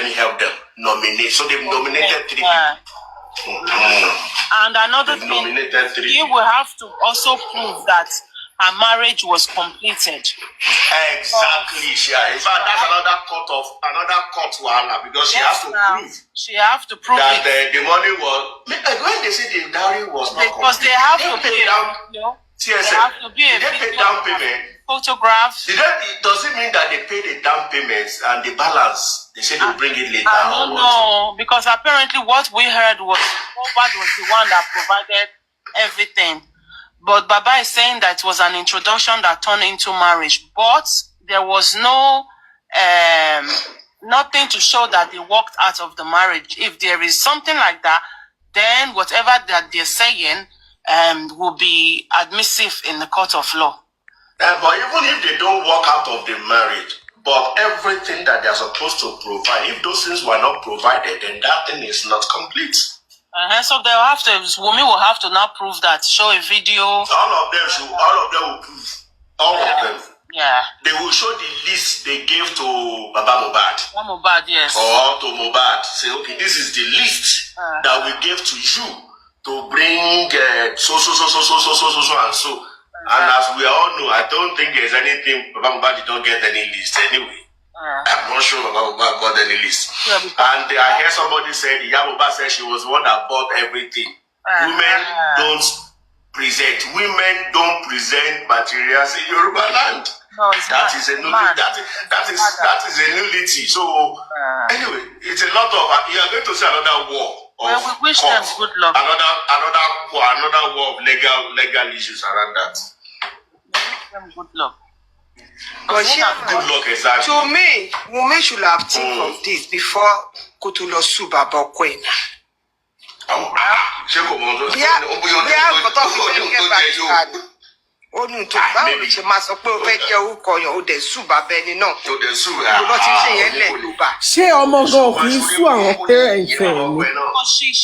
let me help them nominate. So they've nominated 3 people. And another thing, you will have to also prove that her marriage was completed. Exactly. In fact, that's another court wahala, because she has to prove. She have to prove that the money was. When they say the dowry was not because complete, they have to pay down. TSM. They have to pay down payment. Photographs. Does it mean that they pay the down payments and the balance? They say they'll bring it later. I don't know, because apparently what we heard was Mohbad was the one that provided everything. But Baba is saying that it was an introduction that turned into marriage. But there was no nothing to show that they walked out of the marriage. If there is something like that, then whatever that they're saying will be admissive in the court of law. But even if they don't walk out of the marriage, but everything that they're supposed to provide, if those things were not provided, then that thing is not complete. So they'll have to, Wumi will have to now prove that, show a video. All of them will prove. All of them. Yeah. They will show the list they gave to Baba Mohbad. Baba Mohbad, yes. Or to Mohbad. Say, okay, this is the list that we gave to you to bring so and so. And as we all know, I don't think there's anything Baba Mohbad did not get any list anyway. I'm not sure Baba Mohbad got any list. Yeah, and I hear somebody say, Yaboba said she was the one that bought everything. Women don't present. Women don't present materials in Yoruba land. No, that is a nullity. So anyway, it's a lot of. You are going to see another war. Well, we wish them good luck. Another war of legal issues around that. We wish them good luck. But good luck, exactly. To me, Wunmi should have think of this before Kutulo Suba Bokwena. She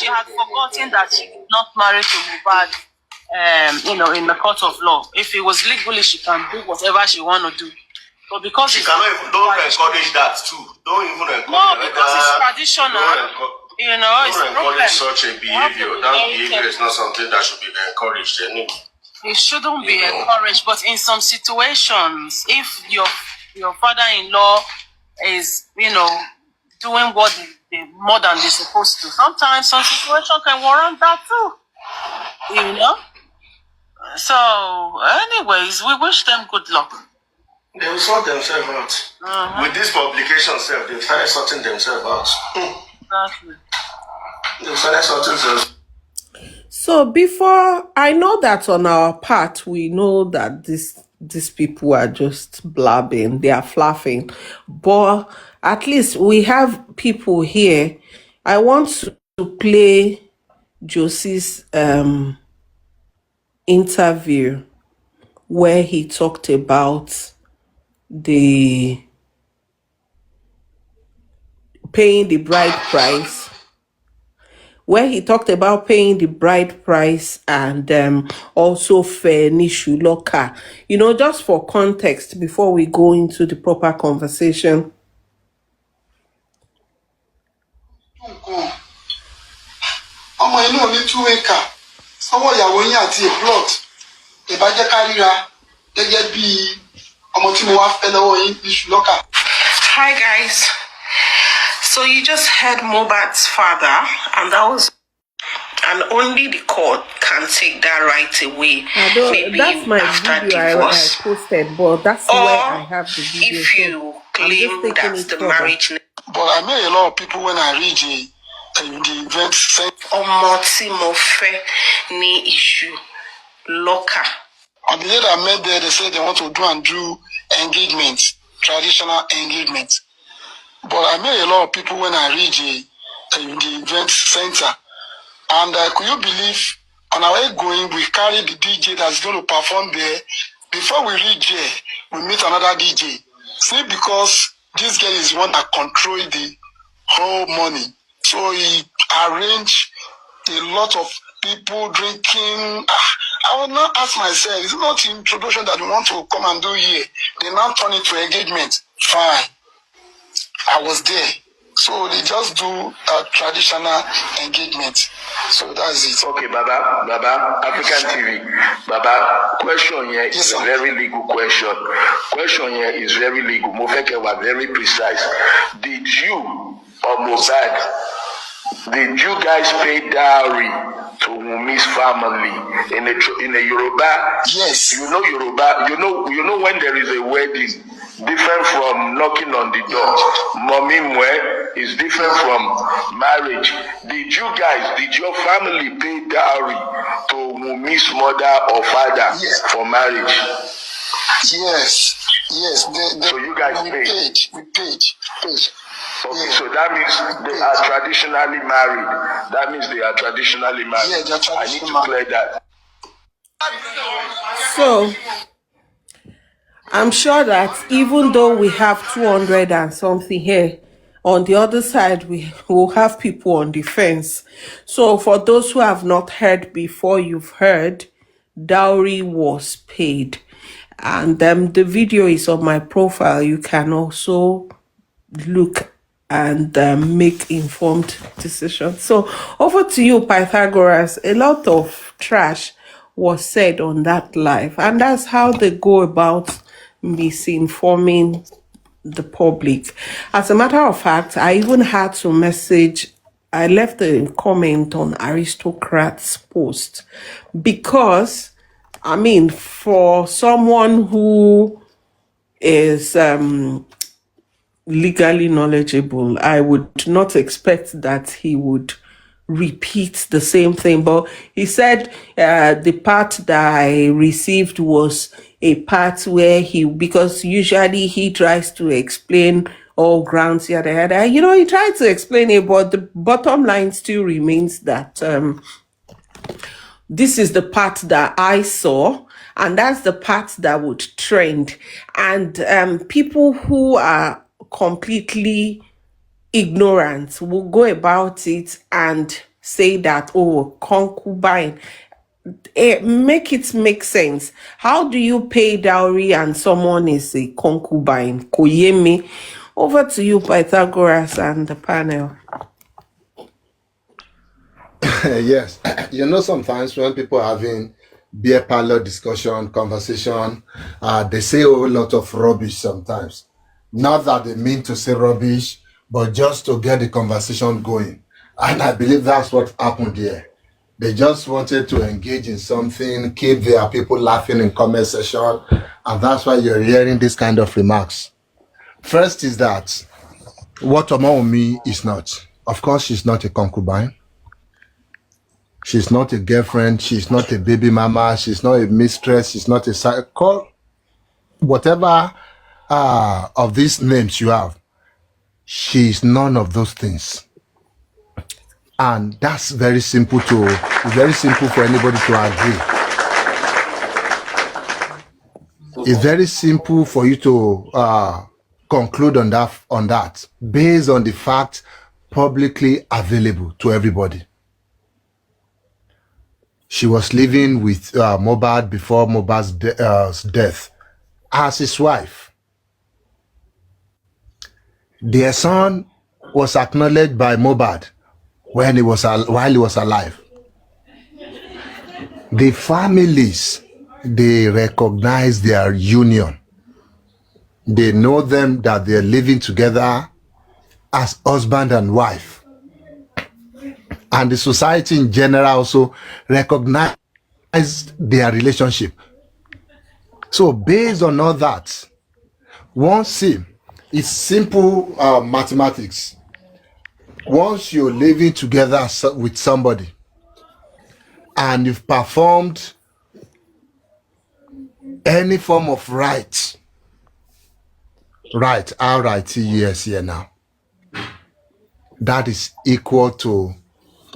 had forgotten that she did not marry to Mohbad. In the court of law. If it was legally, she can do whatever she want to do. But because she cannot even, don't encourage that too. Don't even encourage. No, because it's traditional. It's don't encourage such a behavior. That behavior is not something that should be encouraged anyway. It shouldn't be encouraged, but in some situations, if your father-in-law is, doing what they more than they're supposed to, sometimes some situation can warrant that too. So, anyways, we wish them good luck. They will sort themselves out. With this publication, they started sorting themselves out. Exactly. They started sorting themselves. So before, I know that on our part, we know that these people are just blabbing, they are fluffing. But at least we have people here. I want to play Josie's interview where he talked about the paying the bride price, and also Feni Shuloka. Just for context before we go into the proper conversation. Hi guys. So you just heard Mohbad's father, and only the court can take that right away. Maybe that's my after video divorce. I posted, but that's where I have the video. If you claim that's the marriage. But I met a lot of people when I read the event said Omotimofe ni issue locker. And the day I met there, they said they want to do engagements, traditional engagements. But I met a lot of people when I read the event center. And could you believe, on our way going, we carry the DJ that's going to perform there. Before we reach there, we meet another DJ. See, because this guy is one that controls the whole money. So he arranged a lot of people drinking. I will not ask myself, it's not introduction that we want to come and do here. They now turn it to engagement. Fine. I was there. So they just do a traditional engagement. So that's it. Okay, Baba, African TV. Baba, question here is Yes, a sir. very legal question. Question here is very legal. Mofeke was very precise. Did you or Mosad, did you guys pay dowry to Wumi's family in a Yoruba? Yes. You know Yoruba. You know when there is a wedding, different from knocking on the door. Mommy mwe is different from marriage. Did your family pay dowry to Wumi's mother or father for marriage? Yes. So you guys we paid. We paid. Okay, Yeah. so that means they are traditionally married. That means they are traditionally married. Yeah, they are I need to traditional. clear that. So I'm sure that even though we have 200 and something here, on the other side, we will have people on the fence. So for those who have not heard before, you've heard dowry was paid. And the video is on my profile. You can also look and make informed decisions. So over to you, Pythagoras. A lot of trash was said on that live, and that's how they go about misinforming the public. As a matter of fact, I even had to message, I left a comment on Aristocrat's post because, I mean, for someone who is legally knowledgeable, I would not expect that he would repeat the same thing. But he said the part that I received was a part where because usually he tries to explain all grounds, yada yada. He tried to explain it, but the bottom line still remains that this is the part that I saw, and that's the part that would trend. And people who are completely ignorant will go about it and say that, oh, concubine. Make it make sense. How do you pay dowry and someone is a concubine? Koyemi. Over to you, Pythagoras, and the panel. Yes. Sometimes when people are having beer parlor discussion, conversation, they say a whole lot of rubbish sometimes. Not that they mean to say rubbish, but just to get the conversation going. And I believe that's what happened here. They just wanted to engage in something, keep their people laughing in comment section, and that's why you're hearing this kind of remarks. First is that what Omaomi is not. Of course, she's not a concubine. She's not a girlfriend. She's not a baby mama. She's not a mistress. She's not a call. Whatever of these names you have, she's none of those things. And that's very simple for anybody to agree. It's very simple for you to conclude on that based on the fact publicly available to everybody. She was living with Mohbad before Mohbad's death as his wife. Their son was acknowledged by Mohbad while he was alive. The families, they recognize their union. They know them that they're living together as husband and wife. And the society in general also recognized their relationship. So based on all that, it's simple mathematics. Once you're living together with somebody and you've performed any form of right, R-I-T-E-S here now, that is equal to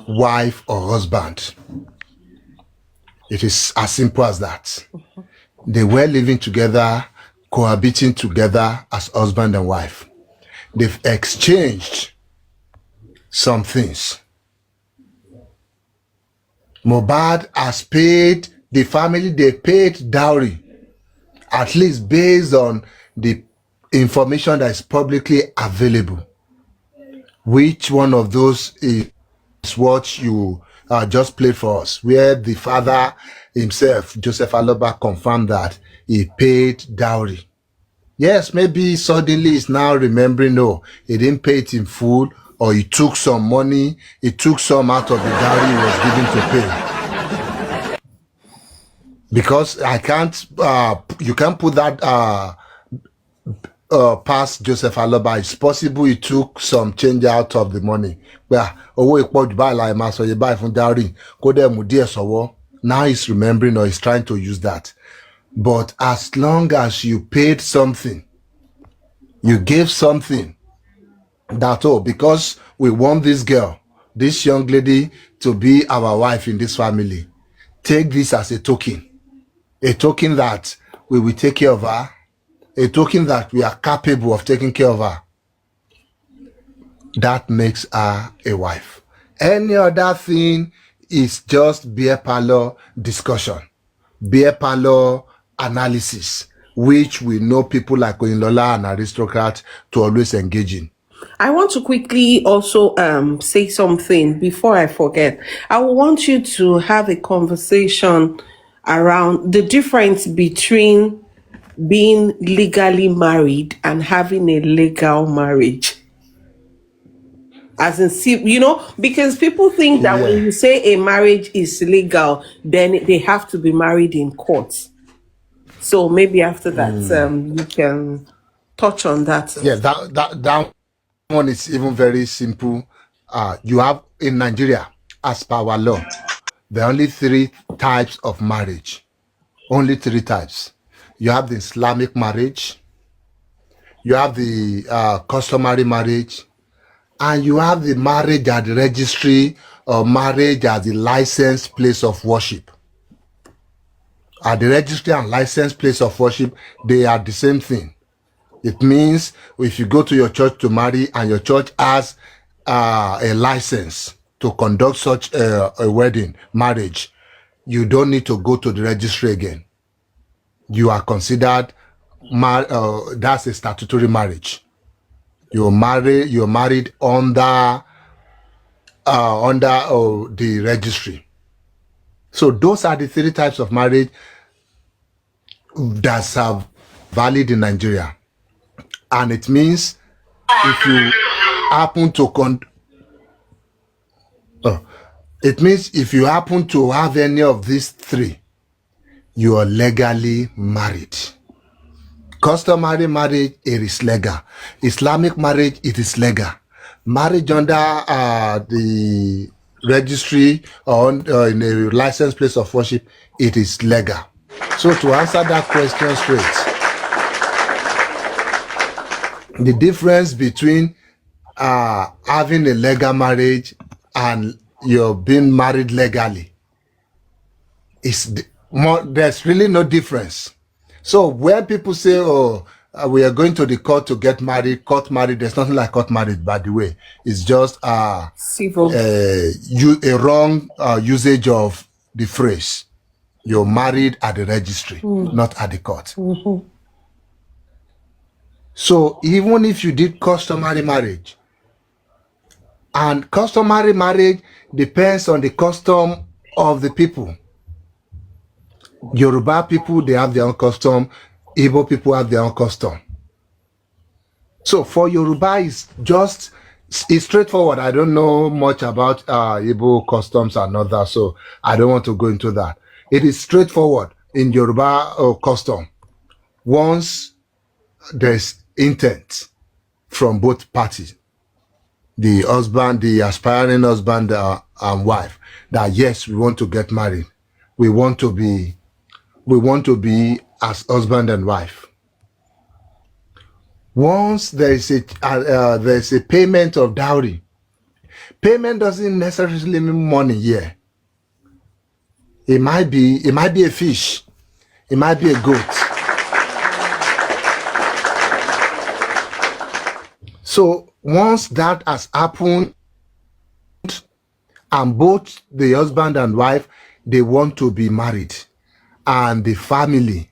wife or husband. It is as simple as that. They were living together, cohabiting together as husband and wife. They've exchanged some things. Mohbad has paid the family, they paid dowry, at least based on the information that is publicly available. Which one of those is what you just played for us, where the father himself, Joseph Aloba, confirmed that he paid dowry? Yes, maybe suddenly he's now remembering, no, he didn't pay it in full, or he took some money, he took some out of the dowry he was given to pay. Because I can't, you can't put that past Joseph Aloba. It's possible he took some change out of the money. Well, now he's remembering or he's trying to use that. But as long as you paid something, you gave something, that, oh, because we want this girl, this young lady, to be our wife in this family, take this as a token that we will take care of her, a token that we are capable of taking care of her. That makes her a wife. Any other thing is just beer parlor discussion, beer parlor analysis, which we know people like Oyinlola and Aristocrat to always engage in. I want to quickly also say something before I forget. I want you to have a conversation around the difference between being legally married and having a legal marriage. As in, see, because people think that when you say a marriage is legal, then they have to be married in court. So maybe after that, you can touch on that. Yeah, that one is even very simple. You have in Nigeria, as per our law, there are only 3 types of marriage. Only 3 types. You have the Islamic marriage, you have the customary marriage, and you have the marriage at the registry or marriage at the licensed place of worship. At the registry and licensed place of worship, they are the same thing. It means if you go to your church to marry and your church has a license to conduct such a wedding, marriage, you don't need to go to the registry again. You are considered, that's a statutory marriage. You're married under the registry. So those are the 3 types of marriage that are valid in Nigeria. And it means if you happen to if you happen to have any of these 3, you are legally married. Customary marriage, it is legal. Islamic marriage, it is legal. Marriage under the registry or in a licensed place of worship, it is legal. So to answer that question straight, the difference between having a legal marriage and you're being married legally is there's really no difference. So when people say, oh, we are going to the court to get married, court married, there's nothing like court marriage, by the way. It's just civil. A wrong usage of the phrase. You're married at the registry, not at the court. Mm-hmm. So even if you did customary marriage, and customary marriage depends on the custom of the people. Yoruba people, they have their own custom. Igbo people have their own custom. So for Yoruba, it's straightforward. I don't know much about Igbo customs and others, so I don't want to go into that. It is straightforward in Yoruba custom. Once there's intent from both parties, the husband, the aspiring husband and wife, that yes, we want to get married. We want to be as husband and wife. Once there is a payment of dowry, payment doesn't necessarily mean money here. It might be a fish, it might be a goat. So once that has happened, and both the husband and wife, they want to be married, and the family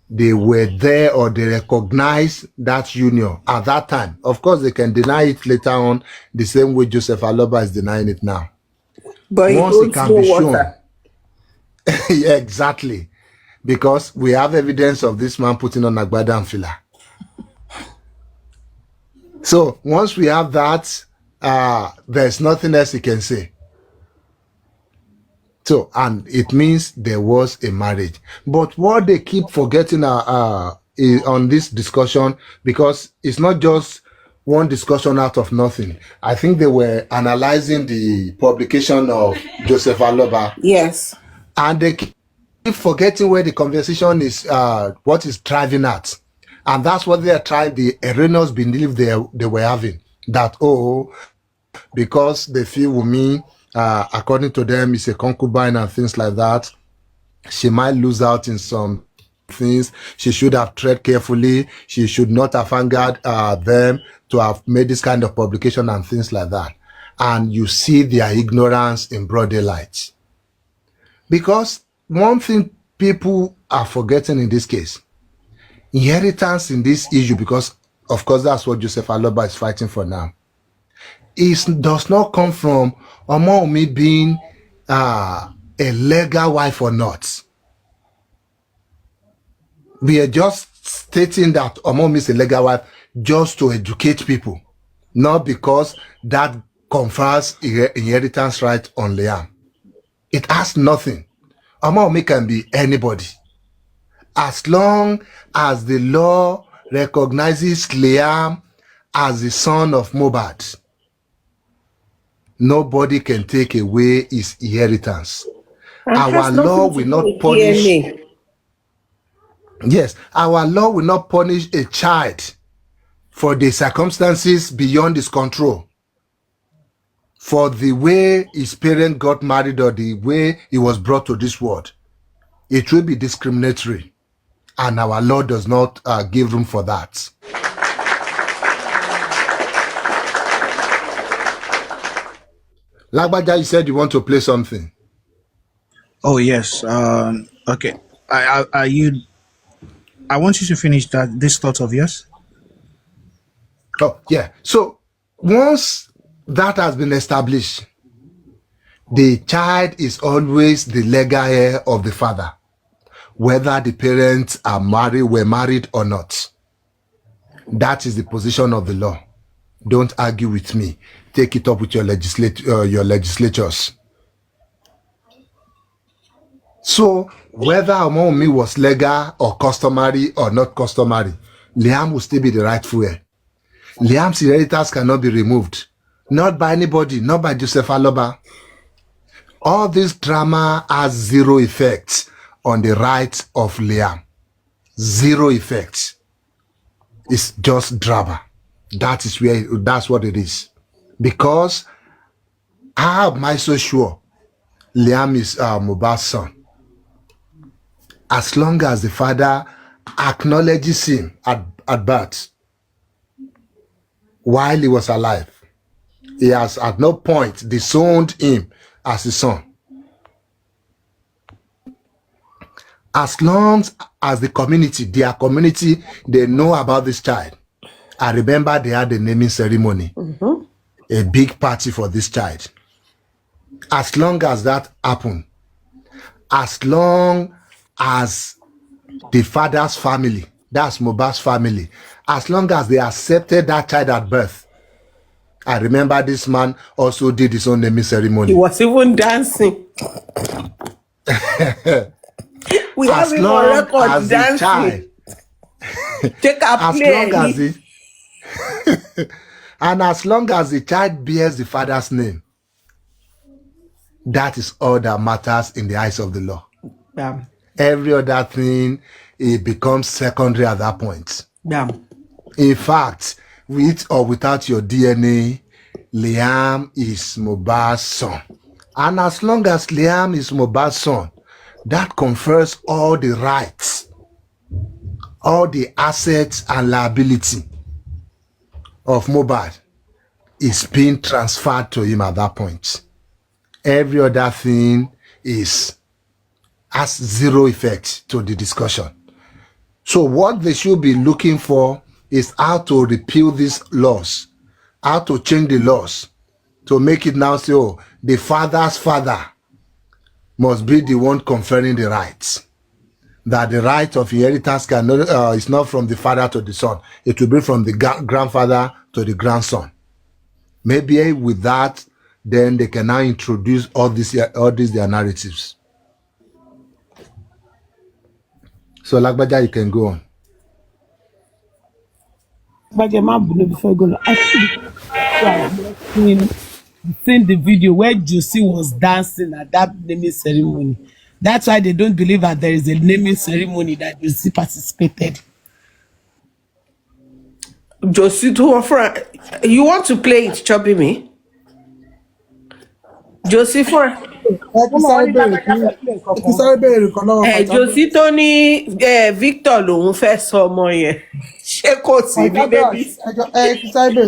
they were there or they recognized that union at that time. Of course, they can deny it later on the same way Joseph Aloba is denying it now. But Once it can be shown, yeah, exactly, because we have evidence of this man putting on agbada and fila. So once we have that, there's nothing else he can say. So, and it means there was a marriage. But what they keep forgetting is on this discussion, because it's not just one discussion out of nothing. I think they were analyzing the publication of Joseph Aloba. Yes. And they keep forgetting where the conversation is, what is driving at. And that's what they are trying, the erroneous belief they were having. That, because they feel Wunmi, according to them, is a concubine and things like that, she might lose out in some things. She should have tread carefully. She should not have angered them to have made this kind of publication and things like that. And you see their ignorance in broad daylight. Because one thing people are forgetting in this case, inheritance in this issue, because of course that's what Joseph Aloba is fighting for now, does not come from Omomi being a legal wife or not. We are just stating that Omomi is a legal wife just to educate people, not because that confers inheritance right on Liam. It has nothing. Omomi can be anybody. As long as the law recognizes Liam as the son of Mohbad, nobody can take away his inheritance. Our law will not punish. DNA. Yes, our law will not punish a child for the circumstances beyond his control, for the way his parents got married or the way he was brought to this world. It will be discriminatory, and our law does not give room for that. Lagbaja, you said you want to play something. Oh yes. Okay. I want you to finish this thought of yours. Oh yeah. So once that has been established, the child is always the legal heir of the father, whether the parents were married or not. That is the position of the law. Don't argue with me. Take it up with your legislatures. So whether Omomi was legal or customary or not customary, Liam will still be the rightful heir. Liam's inheritance cannot be removed. Not by anybody, not by Joseph Aloba. All this drama has zero effect on the rights of Liam. Zero effect. It's just drama. That's what it is. Because how am I so sure Liam is Mohbad's son? As long as the father acknowledges him at birth while he was alive, he has at no point disowned him as his son. As long as their community, they know about this child. I remember they had a naming ceremony, a big party for this child. As long as that happened, as long as the father's family, that's Mohbad's family, as long as they accepted that child at birth, I remember this man also did his own naming ceremony. He was even dancing. We have him on record dancing. Take a play. And as long as the child bears the father's name, that is all that matters in the eyes of the law. Yeah. Every other thing, it becomes secondary at that point. Yeah. In fact, with or without your DNA, Liam is Mohbad's son. And as long as Liam is Mohbad's son, that confers all the rights, all the assets and liability of Mohbad is being transferred to him at that point. Every other thing has zero effect to the discussion. So what they should be looking for is how to repeal these laws, how to change the laws to make it now say, oh, the father's father must be the one conferring the rights. That the right of inheritance cannot is not from the father to the son. It will be from the grandfather to the grandson. Maybe with that, then they can now introduce all these their narratives. So, Lagbaja, you can go on. But before I go, I think seen the video where Josie was dancing at that naming ceremony. That's why they don't believe that there is a naming ceremony that Josie participated. Josie, you want to play it, Chubby me? Josie for Josie Tony Victor lòun fẹ́ sọ ọmọ yẹn. Ṣé kò sí ní bébí?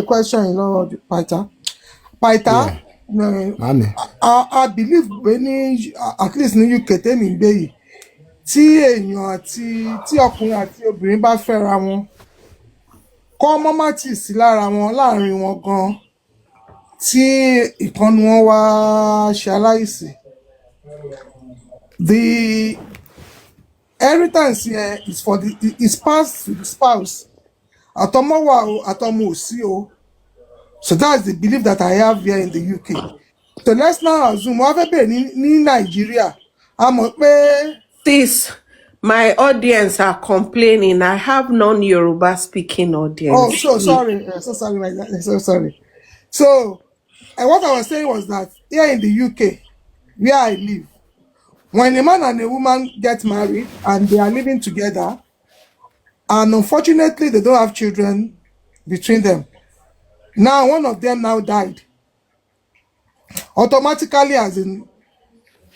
Question, you know, Pythagoras. I believe when at least ní UK tẹ́mi ń gbé yìí tí èèyàn tí ọkùnrin àti obìnrin bá fẹ́ra wọn kọ́ ọmọ má tì sí lára wọn láàrin wọn gan tí ìkànnì wọn wá ṣaláìsí. The inheritance here is for is passed to the spouse. Àtọmọ wà o, àtọmọ ò sí o. So that's the belief that I have here in the UK. So let's now assume wọ́n fẹ́ bẹ̀rẹ̀ ní Nàìjíríà. A mọ̀ pé. This, my audience are complaining. I have non-Yoruba speaking audience. Oh, so sorry. So sorry. So what I was saying was that here in the UK, where I live, when a man and a woman get married and they are living together, and unfortunately they don't have children between them. Now one of them now died. Automatically,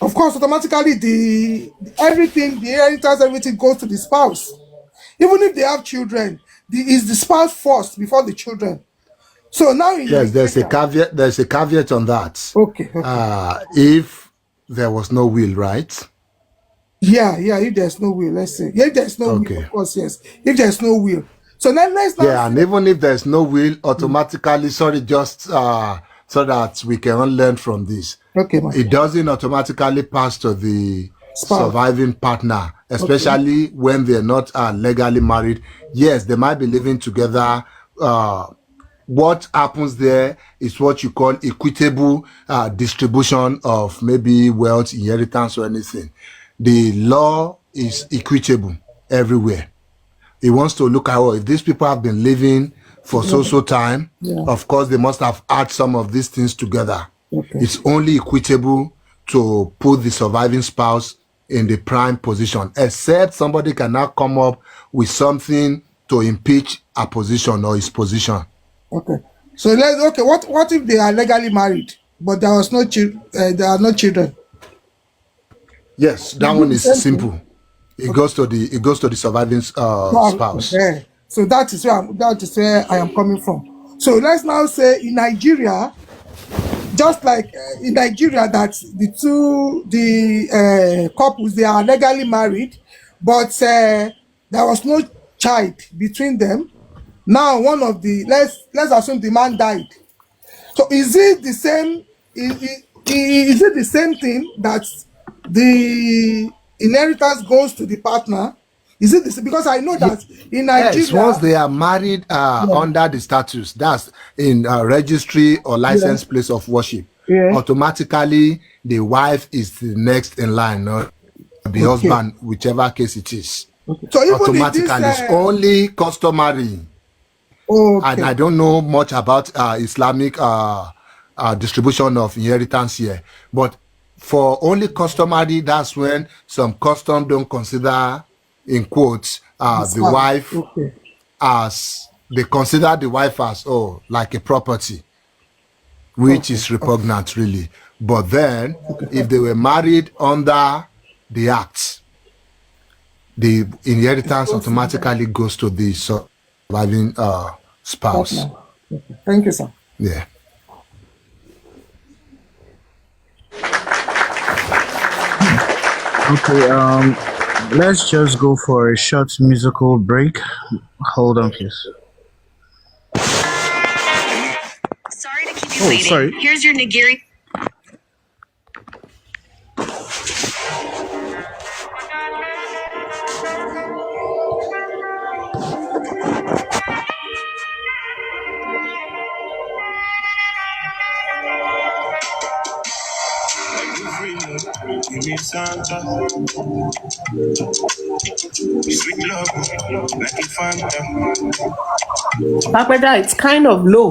automatically the inheritance, everything goes to the spouse. Even if they have children, is the spouse first before the children. So now yes, there's a caveat. There's a caveat on that. Okay. If there was no will, right? Yeah. If there's no will, let's say. If there's no will, of course, yes. If there's no will, so then let's. And even if there's no will, automatically, just so that we can learn from this. Okay. It doesn't automatically pass to the surviving partner, especially when they're not legally married. Yes, they might be living together. What happens there is what you call equitable distribution of maybe wealth, inheritance, or anything. The law is equitable everywhere. It wants to look at, if these people have been living for so time, of course, they must have added some of these things together. Okay. It's only equitable to put the surviving spouse in the prime position, except somebody cannot come up with something to impeach a position or his position. Okay. So what if they are legally married, but there was no there are no children? Yes, that one is simple. It goes to the surviving spouse. Okay. So that is where I am coming from. So let's now say in Nigeria, just like in Nigeria, that the couples, they are legally married, but there was no child between them. Now one of the let's assume the man died. So is it the same? Is it the same thing that the inheritance goes to the partner? Is it this? Because I know that in Nigeria, yes, once they are married under the status, that's in registry or licensed place of worship, automatically the wife is the next in line, or the husband, whichever case it is. Okay. So automatically, it's only customary. And I don't know much about Islamic distribution of inheritance here, but for only customary, that's when some custom don't consider, in quotes, the wife as, they consider the wife as, like a property, which is repugnant, really. But then, if they were married under the act, the inheritance automatically goes to the surviving spouse. Okay. Thank you, sir. Yeah. Okay. Let's just go for a short musical break. Hold on, please. Sorry to keep you waiting. Sorry. Here's your nigiri. Give me Santa. Sweet love, like a Fanta. Pakweda, it's kind of low.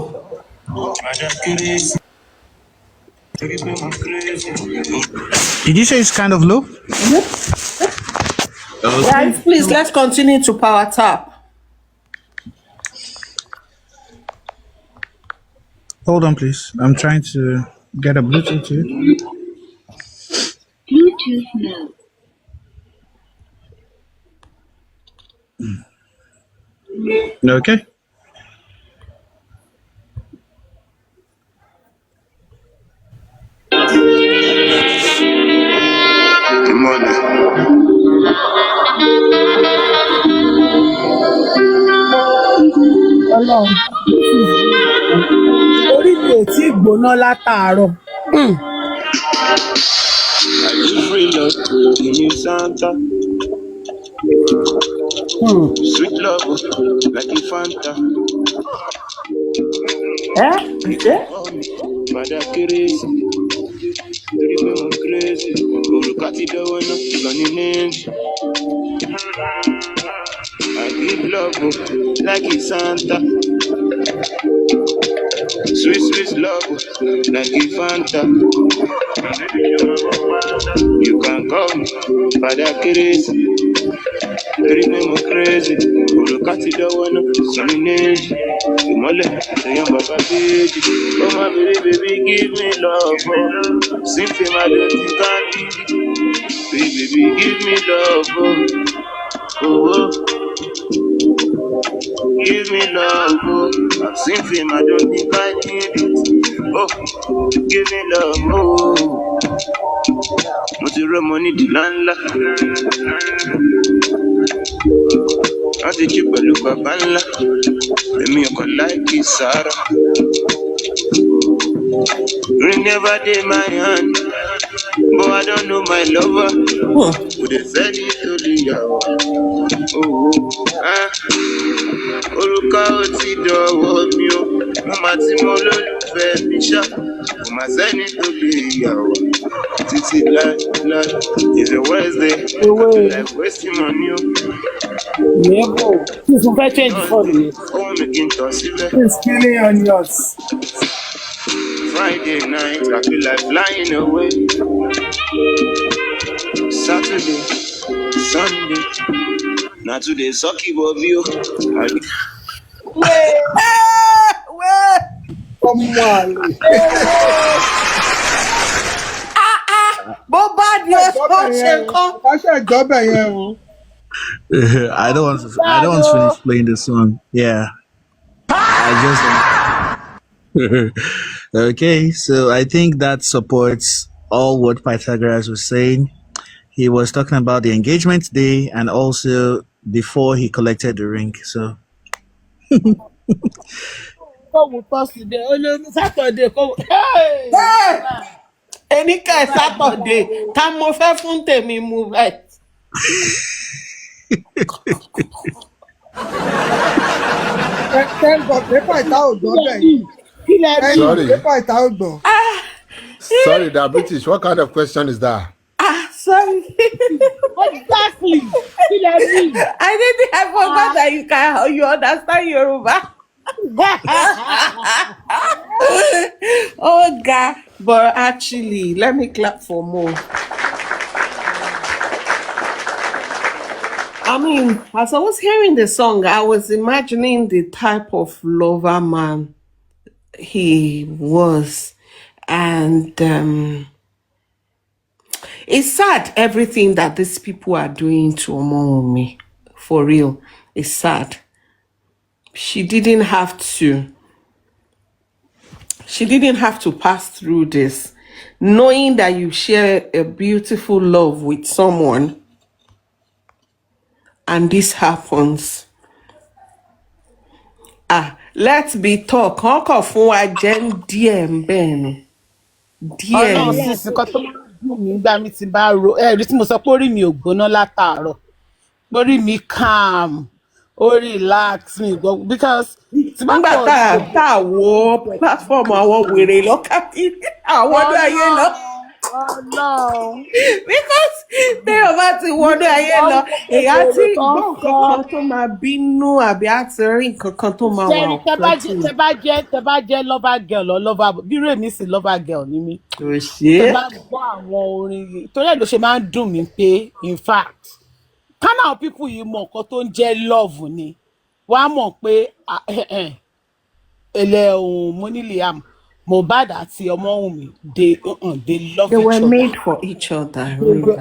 Did you say it's kind of low? Okay. Guys, please, let's continue to power tap. Hold on, please. I'm trying to get a Bluetooth here. Bluetooth mode. Okay. Ọlọ́run orí mi ò tí ì gbóná látàárọ̀. Free love, give me Santa. Sweet love, like a Fanta. Mother crazy, I'm crazy. Urukati don't wanna sunny names. I give love like a Santa. Sweet, sweet love like a Fanta. You can call me Mother crazy. I'm crazy. Urukati don't wanna sunny names. Mole, say I'm Baba baby. Oh my baby, give me love. Simply my dirty candy. Baby, give me love. Oh, give me love. Simply my dirty candy. Oh, give me love. Oh, Motiro money the landla. I think you better look up and let me like it, Sarah. Ring never did my hand, but I don't know my lover. Would they send it to the yawa? Oruka oti dọwọ́ mi o, mo ma ti mọ olólùfẹ́ mi ṣá, mo ma sẹ́ni tó lè yàwó. Títí láì, it's a Wednesday, I feel like wasting money o. Nebo, please don't change the phone. Ohun mi kì í tàn sílẹ̀. Please peeling onions. Friday night, I feel like flying away. Saturday, Sunday, now today sucky Bobby. I don't want to finish playing the song. Yeah. Okay, so I think that supports all what Pythagoras was saying. He was talking about the engagement day and also before he collected the ring. So Saturday. Any kind Saturday, come over from me move right. Sorry, that British. What kind of question is that? Sorry. Exactly. I forgot that you understand Yoruba. Oh God. But actually, let me clap for more. I mean, as I was hearing the song, I was imagining the type of lover man he was. And it's sad, everything that these people are doing to Omomi. For real, it's sad. She didn't have to pass through this. Knowing that you share a beautiful love with someone, and this happens. Let's be talk. Kọ́kọ́ fún wa jẹ́ díẹ̀ ń bẹ́ẹ̀ ni. Díẹ̀ Ọlọ́run ni. sísìn kan tó máa ń dùn mí nígbà mi ti bá ro ẹ̀rí tí mo sọ pé orí mi ò gbóná látàárọ̀. Orí mi calm, ó relax mi gbọ́ because tí bá Nígbà kọ̀ tá a wo platform àwọn wèrè lọ́kà àwọn ọdún ayé lọ. Ọlọ́run. Because téèyàn bá ti wọnú ayé lọ, èèyàn ti gbọ́ nǹkan kan tó máa bínú àbí á ti rí nǹkan kan tó máa wà Sẹ́ni ọ̀pọ̀lọpọ̀. tẹ́ bá jẹ́ lover girl or lover bírò èmi sì lover girl ni mí. Kò ṣe Tẹ́ é. bá gbọ́ àwọn orin yìí torí ẹ̀ ló ṣe máa ń dùn mí pé in fact kánà àwọn pípù yìí mọ nǹkan tó ń jẹ́ love ni wọ́n á mọ̀ pé ẹlẹ́ ohun mo ní Liam Mohbad àti Ọmọ́wùnmí they love They were each other. made for each other. Really.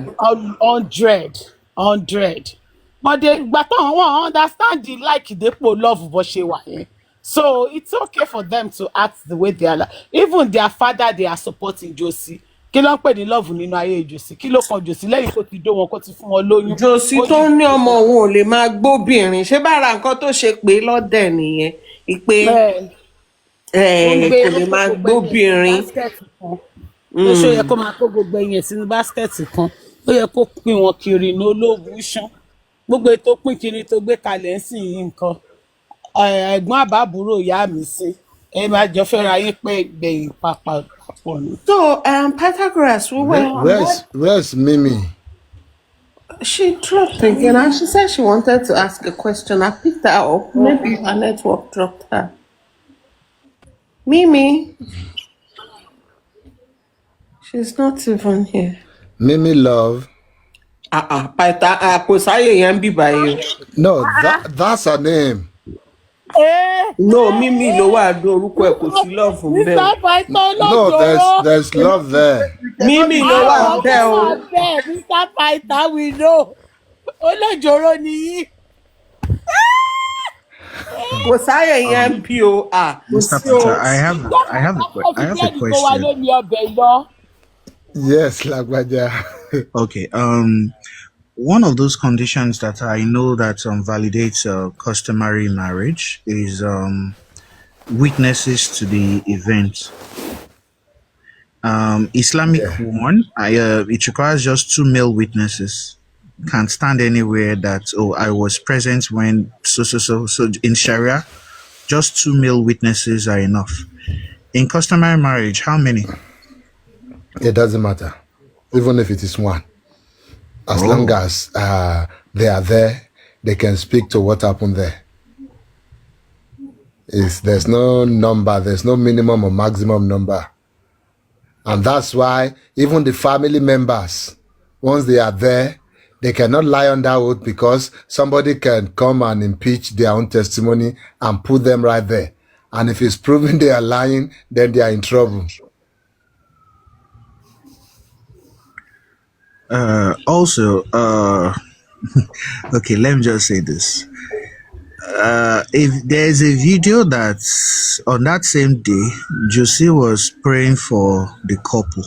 100 but they gbà tán wọn understand the like ìdépò love bó ṣe wà yẹn so it's okay for them to act the way they are even their father they are supporting Josie kí ló ń pè ní love nínú ayé Josie kí ló kan Josie lẹ́yìn tó ti dó wọn kó ti fún wọn lóyún. Josie tó ní ọmọ òun ò lè máa gbóbìnrin ṣé bára nǹkan tó ṣe pé lọ́dẹ̀ nìyẹn ìpè kò lè máa gbóbìnrin. ó ṣe yẹ kó máa kó gbogbo ẹyìn sínú báskẹ̀tì kan ó yẹ kó pín wọn kiri ní olóògùn ṣán gbogbo ètò pín kiri tó gbé kalẹ̀ ń sìn yín nǹkan ẹ̀gbọ́n àbábúrò ìyá mi sí ẹ máa jọ fẹ́ra yín pé gbẹ̀yìn papọ̀ ni. So Pythagoras where's Mimi? She dropped again and she said she wanted to ask a question. I picked her up. Maybe her network dropped her. Mimi. She's not even here. Mimi love. Kò sáyè yẹn bí báyìí. No, that's her name. No, Mimi ló wà ní orúkọ ẹ̀ kò sí love ń bẹ̀. No, there's love there. Mimi ló wà ń bẹ̀ o. Mr. Python we know. Ó lè jòrò nìyí. Kò sáyè yẹn bí o. Mr. Peter, I have a question. Yes, Lagbaja. Okay. One of those conditions that I know that validates customary marriage is witnesses to the event. Islamic one, it requires just 2 male witnesses. Can't stand anywhere that I was present when so in Sharia, just 2 male witnesses are enough. In customary marriage, how many? It doesn't matter, even if it is one. As long as they are there, they can speak to what happened there. There's no number, there's no minimum or maximum number. And that's why even the family members, once they are there, they cannot lie on that oath because somebody can come and impeach their own testimony and put them right there. And if it's proven they are lying, then they are in trouble. Also, okay, let me just say this. If there's a video that's on that same day, Josie was praying for the couple.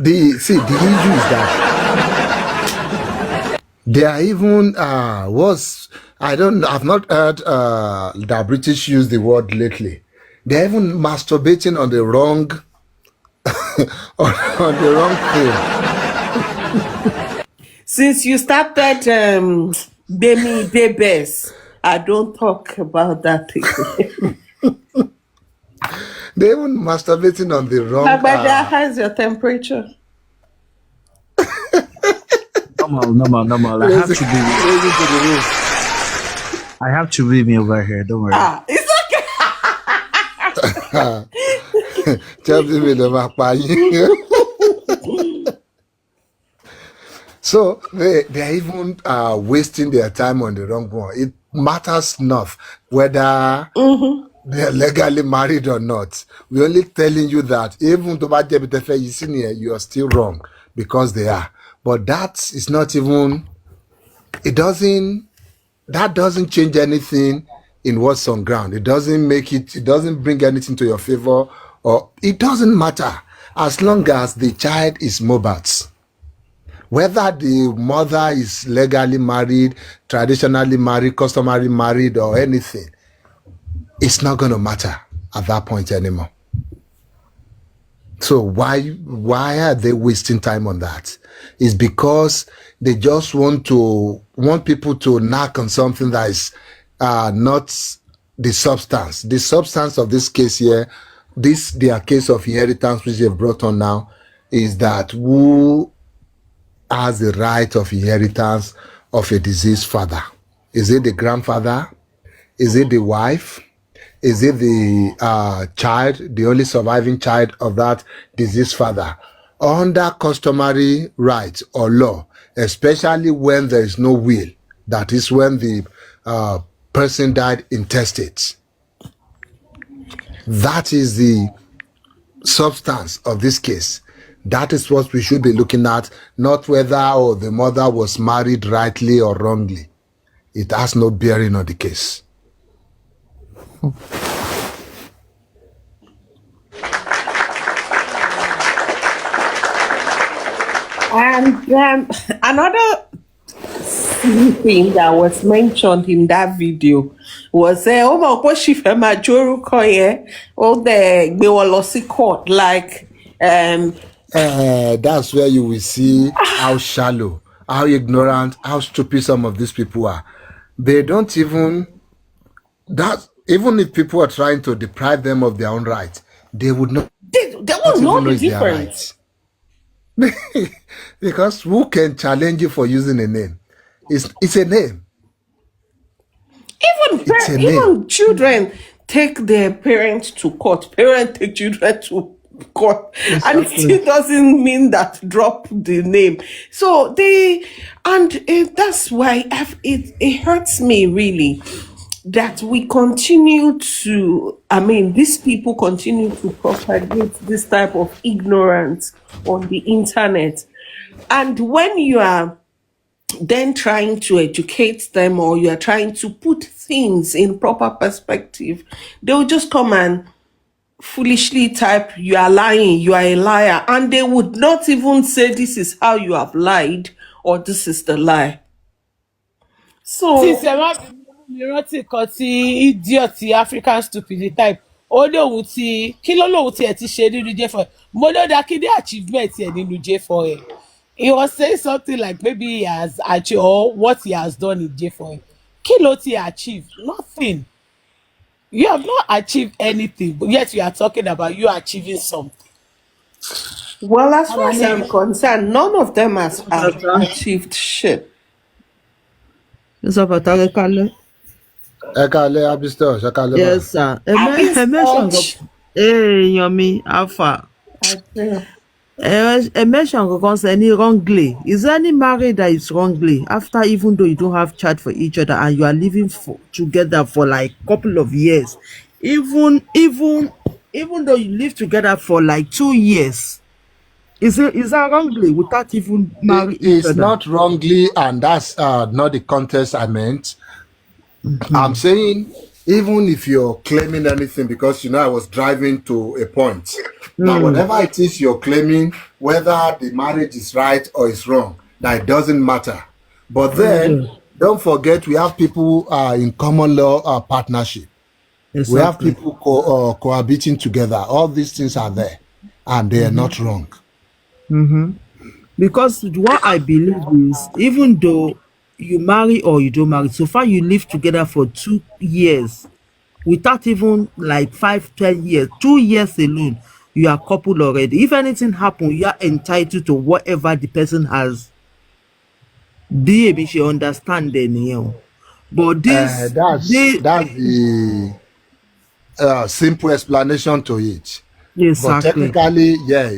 The issue is that they are even I've not heard the British use the word lately. They're even masturbating on the wrong on the wrong thing. Since you started Bemi Debes, I don't talk about that thing. They're even masturbating on the wrong. Lagbaja, how's your temperature? Normal. I have to be me over here. Don't worry. It's okay. So they are even wasting their time on the wrong one. It matters not whether they are legally married or not. We're only telling you that even though you are still wrong because they are. But that is not even. That doesn't change anything in what's on ground. It doesn't bring anything to your favor, or it doesn't matter. as long as the child is Mobat's. Whether the mother is legally married, traditionally married, customary married, or anything, it's not going to matter at that point anymore. So why are they wasting time on that? It's because they just want people to knock on something that is not the substance. The substance of this case here, their case of inheritance which they've brought on now, is that who has the right of inheritance of a deceased father? Is it the grandfather? Is it the wife? Is it the child, the only surviving child of that deceased father? Under customary right or law, especially when there is no will, that is when the person died intestate. That is the substance of this case. That is what we should be looking at, not whether the mother was married rightly or wrongly. It has no bearing on the case. And another thing that was mentioned in that video was court, like that's where you will see how shallow, how ignorant, how stupid some of these people are. They don't even if people are trying to deprive them of their own rights, they would not. They won't know the difference. Because who can challenge you for using a name? It's a name. Even children take their parents to court. Parents take children to court. Exactly. And it still doesn't mean that drop the name. So that's why it hurts me really that we continue to, these people continue to propagate this type of ignorance on the internet. And when you are then trying to educate them, or you are trying to put things in proper perspective, they will just come and foolishly type, "You are lying, you are a liar," and they would not even say, "This is how you have lied," or "This is the lie." So mi rántí kan tí idiot African stupid type ó lóun ti kí ló lóun tiẹ̀ ti ṣe nínú J4 mo ló dá kí ní achievement ẹ̀ nínú J4 he was saying something like maybe he has achieved or what he has done in J4 kí ló ti achieve nothing. You have not achieved anything, but yet you are talking about you achieving something. Well, as far as I'm concerned, none of them has achieved shit. Yes, sir. Yomi Alpha. A mention concerning wrongly. Is there any marriage that is wrongly after, even though you don't have child for each other and you are living together for like a couple of years, even though you live together for like 2 years, is that wrongly without even marrying each other? It's not wrongly, and that's not the context I meant. I'm saying, even if you're claiming anything, because I was driving to a point. Now, whatever it is you're claiming, whether the marriage is right or is wrong, that it doesn't matter. But then, don't forget, we have people in common law partnership. Exactly. We have people cohabiting together. All these things are there, and they are not wrong. Because what I believe is, even though you marry or you don't marry, so far you live together for 2 years, without even like 5-10 years, 2 years alone, you are coupled already. If anything happens, you are entitled to whatever the person has. She understand then, but this that's the simple explanation to it. Exactly. But technically,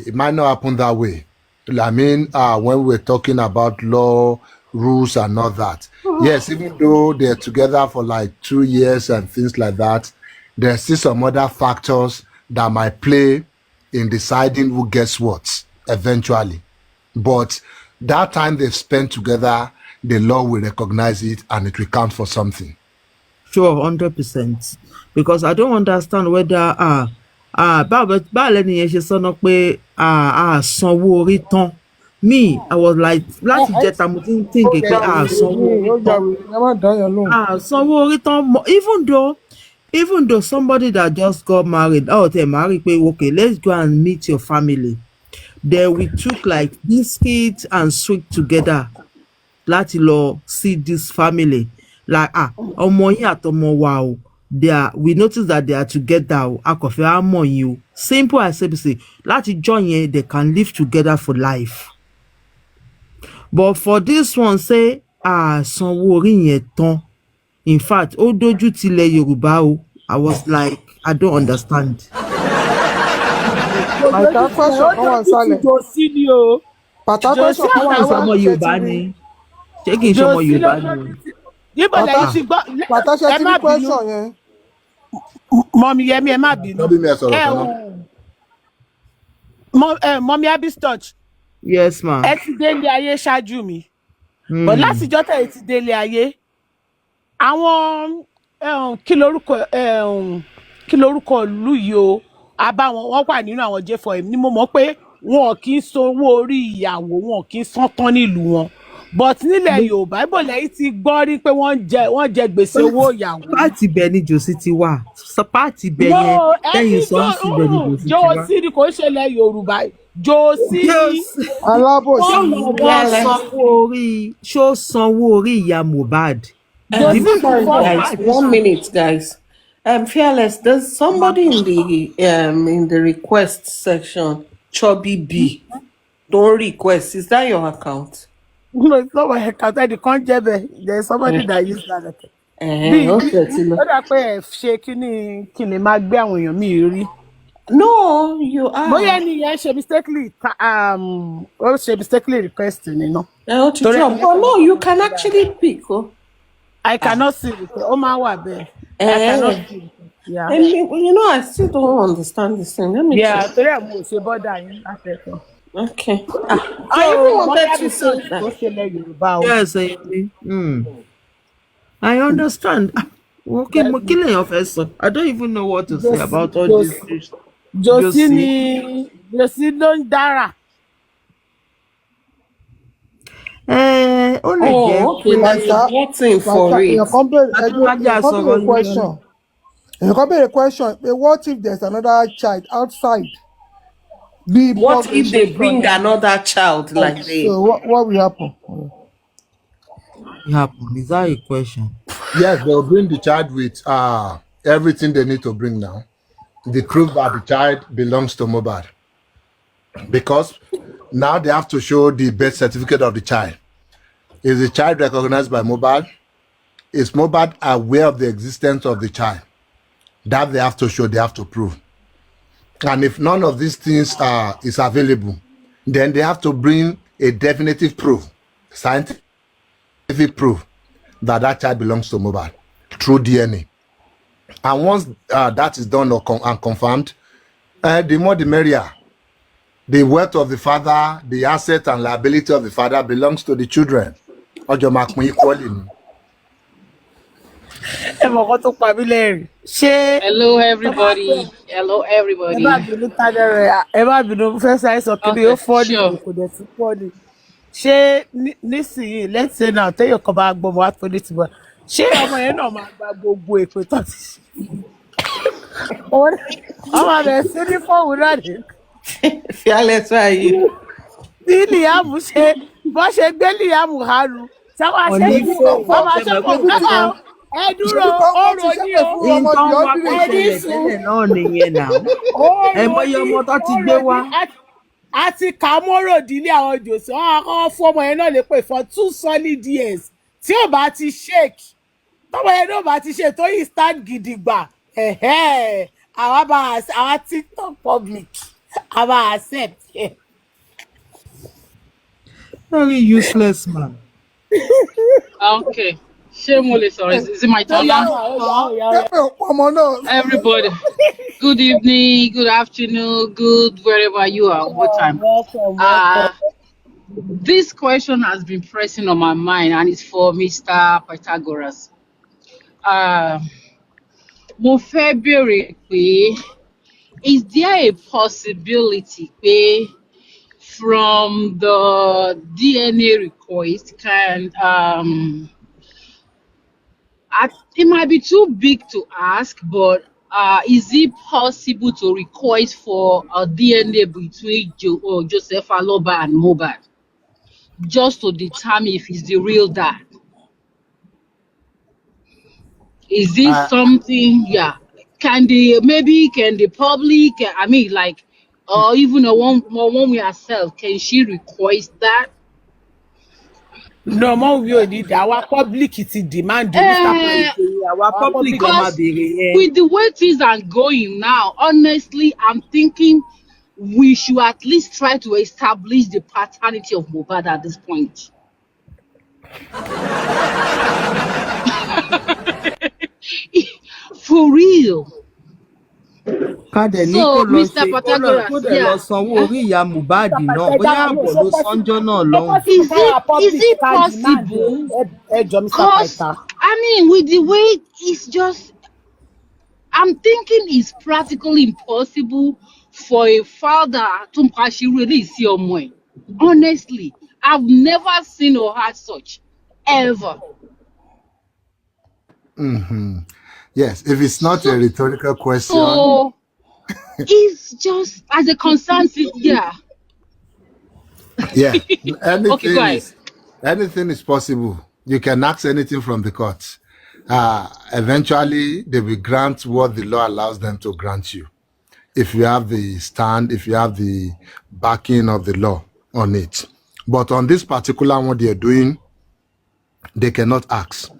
it might not happen that way. When we're talking about law, rules, and all that, yes, even though they're together for like 2 years and things like that, there's still some other factors that might play in deciding who gets what eventually. But that time they've spent together, the law will recognize it and it will count for something. Sure, 100%. Because I don't understand whether báwo lẹ́ni yẹn ṣe sọ́nà pé sanwó orí tán. Me, I was like, láti jẹta mo ti ń think ó pé jà wèrè sanwó ní orí ó jà tán. wèrè ẹ má dá yẹn lóhùn. Sanwó orí tán. Even though somebody that just got married, they're married, okay, let's go and meet your family. Then we took like biscuits and sweet together láti lọ see this family. Like, ọmọ yín àtọmọ wa o, we notice that they are together o, a kò fẹ́ á mọ̀ yín o. Simple as ABC. Láti join yẹn, they can live together for life. But for this one, say, sanwó orí yẹn tán. In fact, ó dójú tilẹ̀ Yorùbá o. I was like, I don't understand. Pàtà question kan wà sálẹ̀. Jòsí ni o. Pàtà question kan wà Ṣé ọmọ sálẹ̀. Yorùbá ni? Ṣé kì í ṣe ọmọ Yorùbá ni? Níbo lẹ́yìn ti gbọ́? Pàtà ṣe Ẹ ti má ní bínú. question yẹn. Mọ̀mí Yẹmí ẹ má bínú. Lọ́bí mi ẹ sọ̀rọ̀ kan náà. Mọ̀mí Abistoch. Yes, ma. Ẹ ti délé ayé ṣáájú mi. But látijọ́ tẹ̀ ẹ ti délé ayé. Àwọn kí lorúkọ ìlú yìí o? Wọ́n wà nínú àwọn J4M ni mo mọ̀ pé wọn kì í sanwó orí ìyàwó, wọn kì í san tán nílùú wọn. But nílẹ̀ Yorùbá ibo lẹ́yìn ti gbọ́ rí pé wọ́n jẹ gbèsè owó ìyàwó. Páàtì bẹ́ẹ̀ ni Jòsí ti wà. Páàtì bẹ́ẹ̀ yẹn lẹ́yìn sọ́ọ̀sì bẹ́ẹ̀ ni Jòsí ti wà. Jòsí ni kò ń ṣẹlẹ̀ Yorùbá. Jòsí ni. Alábòsí ṣó sanwó orí ìyá Mohbad. Sorry, guys. 1 minute, guys. Fearless, there's somebody in the request section, Chubby B. Don't request. Is that your account? No, it's not my account. I can't get there. There's somebody that used that account. Okay, Ó dà pé ẹ ṣe kí ni máa gbé àwọn èèyàn mi rí. No, you are. Bóyá ẹni yẹn ṣe mistakenly request ni no. Oh, no, you can actually pick. Oh. I cannot see it. Ó máa wà bẹ́ẹ̀. I cannot see it. Yeah. I mean, I still don't understand this thing. Let me check. Torí ẹ̀ mo ṣe bọ́dà yín láti ẹ̀kọ́. Okay. I even wanted to say that. Yes, I understand. Okay, I don't even know what to say about all this. Jòsí ló ń dára. Okay, like that. Waiting for it. Èèyàn kan béèrè question. What if there's another child outside? What if they bring another child like this? So what will happen? Is that a question? Yes, they'll bring the child with everything they need to bring now. The proof that the child belongs to Mohbad. Because now they have to show the birth certificate of the child. Is the child recognized by Mohbad? Is Mohbad aware of the existence of the child? That they have to show, they have to prove. And if none of these things is available, then they have to bring a definitive proof, scientific proof that that child belongs to Mohbad through DNA. And once that is done and confirmed, the more the merrier. The wealth of the father, the asset and liability of the father belongs to the children. Hello, everybody. Hello, everybody. Ṣé nísìnyí let's say now téèyàn kan bá gbọ́ wá tó létí wa ṣé ọmọ yẹn náà máa gba gbogbo èpè tó ti ṣe ọmọ rẹ̀ sí ní fọ́ọ̀mù náà ní. Fearless why you? Bí Liam ṣe bọ́ ṣe gbé Liam haru sáwọn aṣẹ́gun ọmọ aṣẹ́gun ẹ dúró ọ̀rọ̀ ní o ẹni sùn náà nìyẹn náà ẹ mọyì ọmọ tó ti gbé wá. Àti kàmọ́rò dílé àwọn Jòsí wọn akọ́kọ́ fún ọmọ yẹn náà lè pè for 2 solid years tí ò bá ti shake tọmọ yẹn náà bá ti ṣe tó yìí stand gidigba àwa TikTok public àwa accept. Very useless man. Okay. Is it my turn now? Everybody, good evening, good afternoon, good wherever you are, what time. This question has been pressing on my mind, and it's for Mr. Pythagoras. Mo fẹ́ béèrè pé is there a possibility from the DNA request can it might be too big to ask, but is it possible to request for a DNA between Joseph Aloba and Mohbad, just to determine if he's the real dad? Is this something? Yeah. Can the public? I mean, like, or even a one we ourselves, can she request that? No more we need our public it demand our public with the way things are going now, honestly, I'm thinking we should at least try to establish the paternity of Mohbad at this point. For real. So, Mr. Pythagoras, is it possible? Because, I mean, with the way it's just, I'm thinking it's practically impossible for a father to really see your mind. Honestly, I've never seen or heard such, ever. Yes, if it's not a rhetorical question. So, it's just as a concern, yeah. Yeah, anything, Okay, anything is possible. You can ask anything from the courts. Eventually, they will grant what the law allows them to grant you. If you have the stand, if you have the backing of the law on it. But on this particular one they're doing, they cannot ask.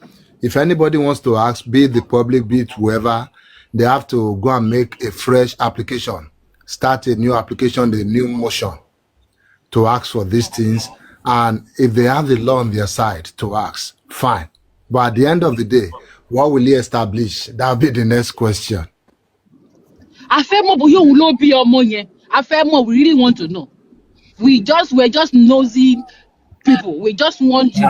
If anybody wants to ask, be it the public, be it whoever, they have to go and make a fresh application, start a new application, a new motion to ask for these things. And if they have the law on their side to ask, fine. But at the end of the day, what will he establish? That'll be the next question. we really want to know. We're just nosy people. We just want to know.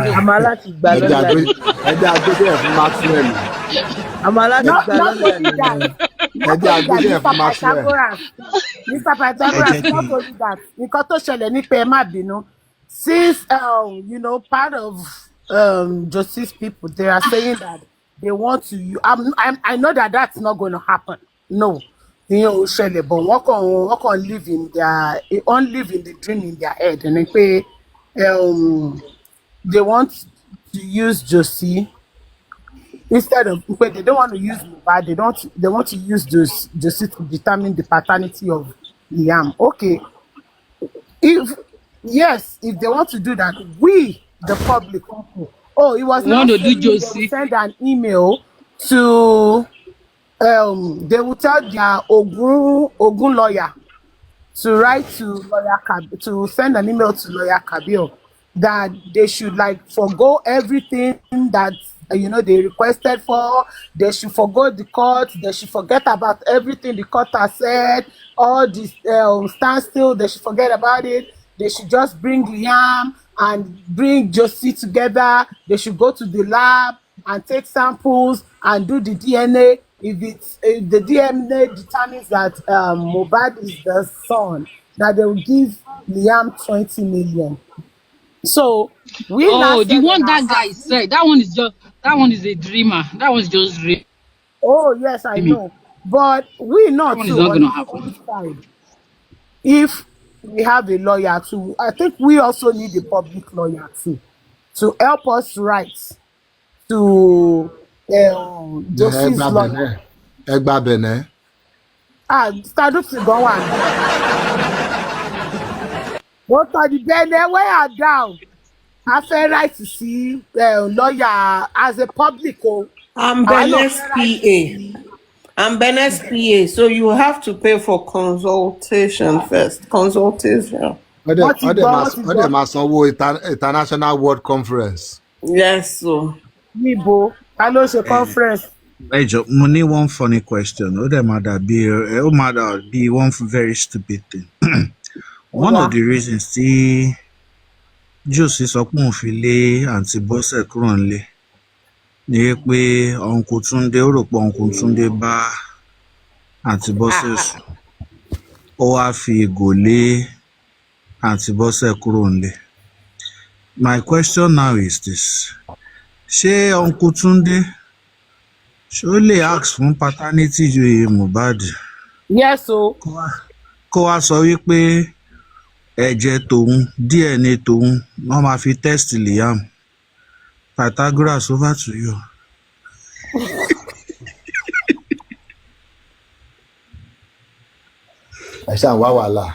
Mr. Pythagoras, not only that, since you know, part of justice people, they are saying that they want to. I know that that's not going to happen. No, you know, but what can live in the dream in their head, and they want to use Josie instead of, but they don't want to use Mohbad. They want to use Josie to determine the paternity of Liam. Okay, if they want to do that, we the public, it was not to do Josie. Send an email to they will tell their Ogun lawyer to write to to send an email to lawyer Kabir that they should forgo everything that they requested for. They should forgo the court. They should forget about everything the court has said. All this standstill, they should forget about it. They should just bring Liam and bring Josie together. They should go to the lab and take samples and do the DNA. If the DNA determines that Mohbad is the son, that they will give Liam 20 million. So we the one that guy said, that one is a dreamer. That one's just dream. Oh yes, I know. But we know too. Not gonna happen. If we have a lawyer too, I think we also need a public lawyer too to help us write to Josie's lawyer. Start to go on. What are the Bene where are down? I feel right to see lawyer as a public. I'm Bene's PA. I'm Bene's PA, so you have to pay for consultation first. Consultation. International World Conference. Yes, so. Nibo, I know it's a conference. Hey, Joe, money one funny question. It matter be one very stupid thing. One of the reasons the Josie sọpọn fi lé àǹtí Bọ́sẹ̀ kúrò nílé ni pé Uncle Túndé ó rò pé Uncle Túndé bá àǹtí Bọ́sẹ̀ sùn. ó wá fi ìgò lé àǹtí Bọ́sẹ̀ kúrò nílé. My question now is this: ṣé Uncle Túndé ṣó lè ask fún paternity Mohbad Yes, o. kó wá sọ wípé ẹ̀jẹ̀ tòun DNA tòun wọ́n máa fi test Liam? Pythagoras, over to you. ẹ ṣáà wá wàhálà.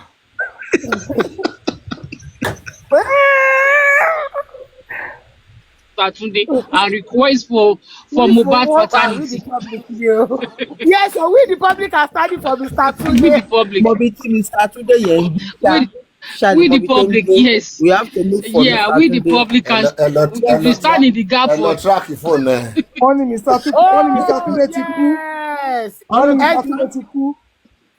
Saturday and request for Mohbad paternity. Yes, so we the public are standing for Mr. Tunde. We the public. Mobby Mr. Tunde We the public, yes. We have to look for yeah, we the public and we stand in the gap for track your phone there. Only Mr. Tunde, only Mr. Tunde ti kú. Yes. Only Mr. Tunde ti kú.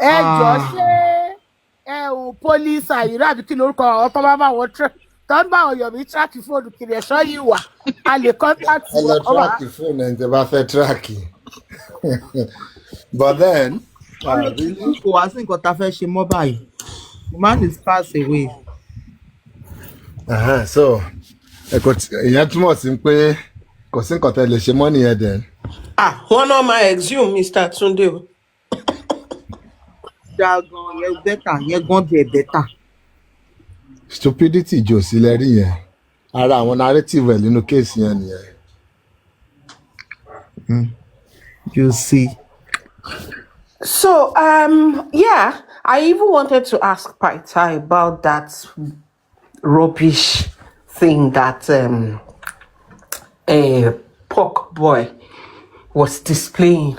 Ẹ jọ̀ọ́ ṣé ò police àyíká àbí kí lórúkọ àwọn tó bá wọn tó ń bá wọn Yomi track fóònù kiri ẹ̀ṣọ́ yìí wà a lè contact wọn. Track your phone and the bá track it. But then kò wá sí nǹkan tá a fẹ́ ṣe mọ́ báyìí. The man is passed away. So ìyẹn túmọ̀ sí pé kò sí nǹkan tẹ́ lè ṣe mọ́ nìyẹn then. Wọ́n náà máa exhume Mr. Tunde. Dagan yẹn bẹ́tà yẹn gan bẹ̀ bẹ́tà. Stupidity jò sílẹ̀ rí yẹn. Ara àwọn narrative ẹ̀ nínú kéèsì yẹn nìyẹn. You see. So, yeah, I even wanted to ask Paita about that rubbish thing that a pork boy was displaying.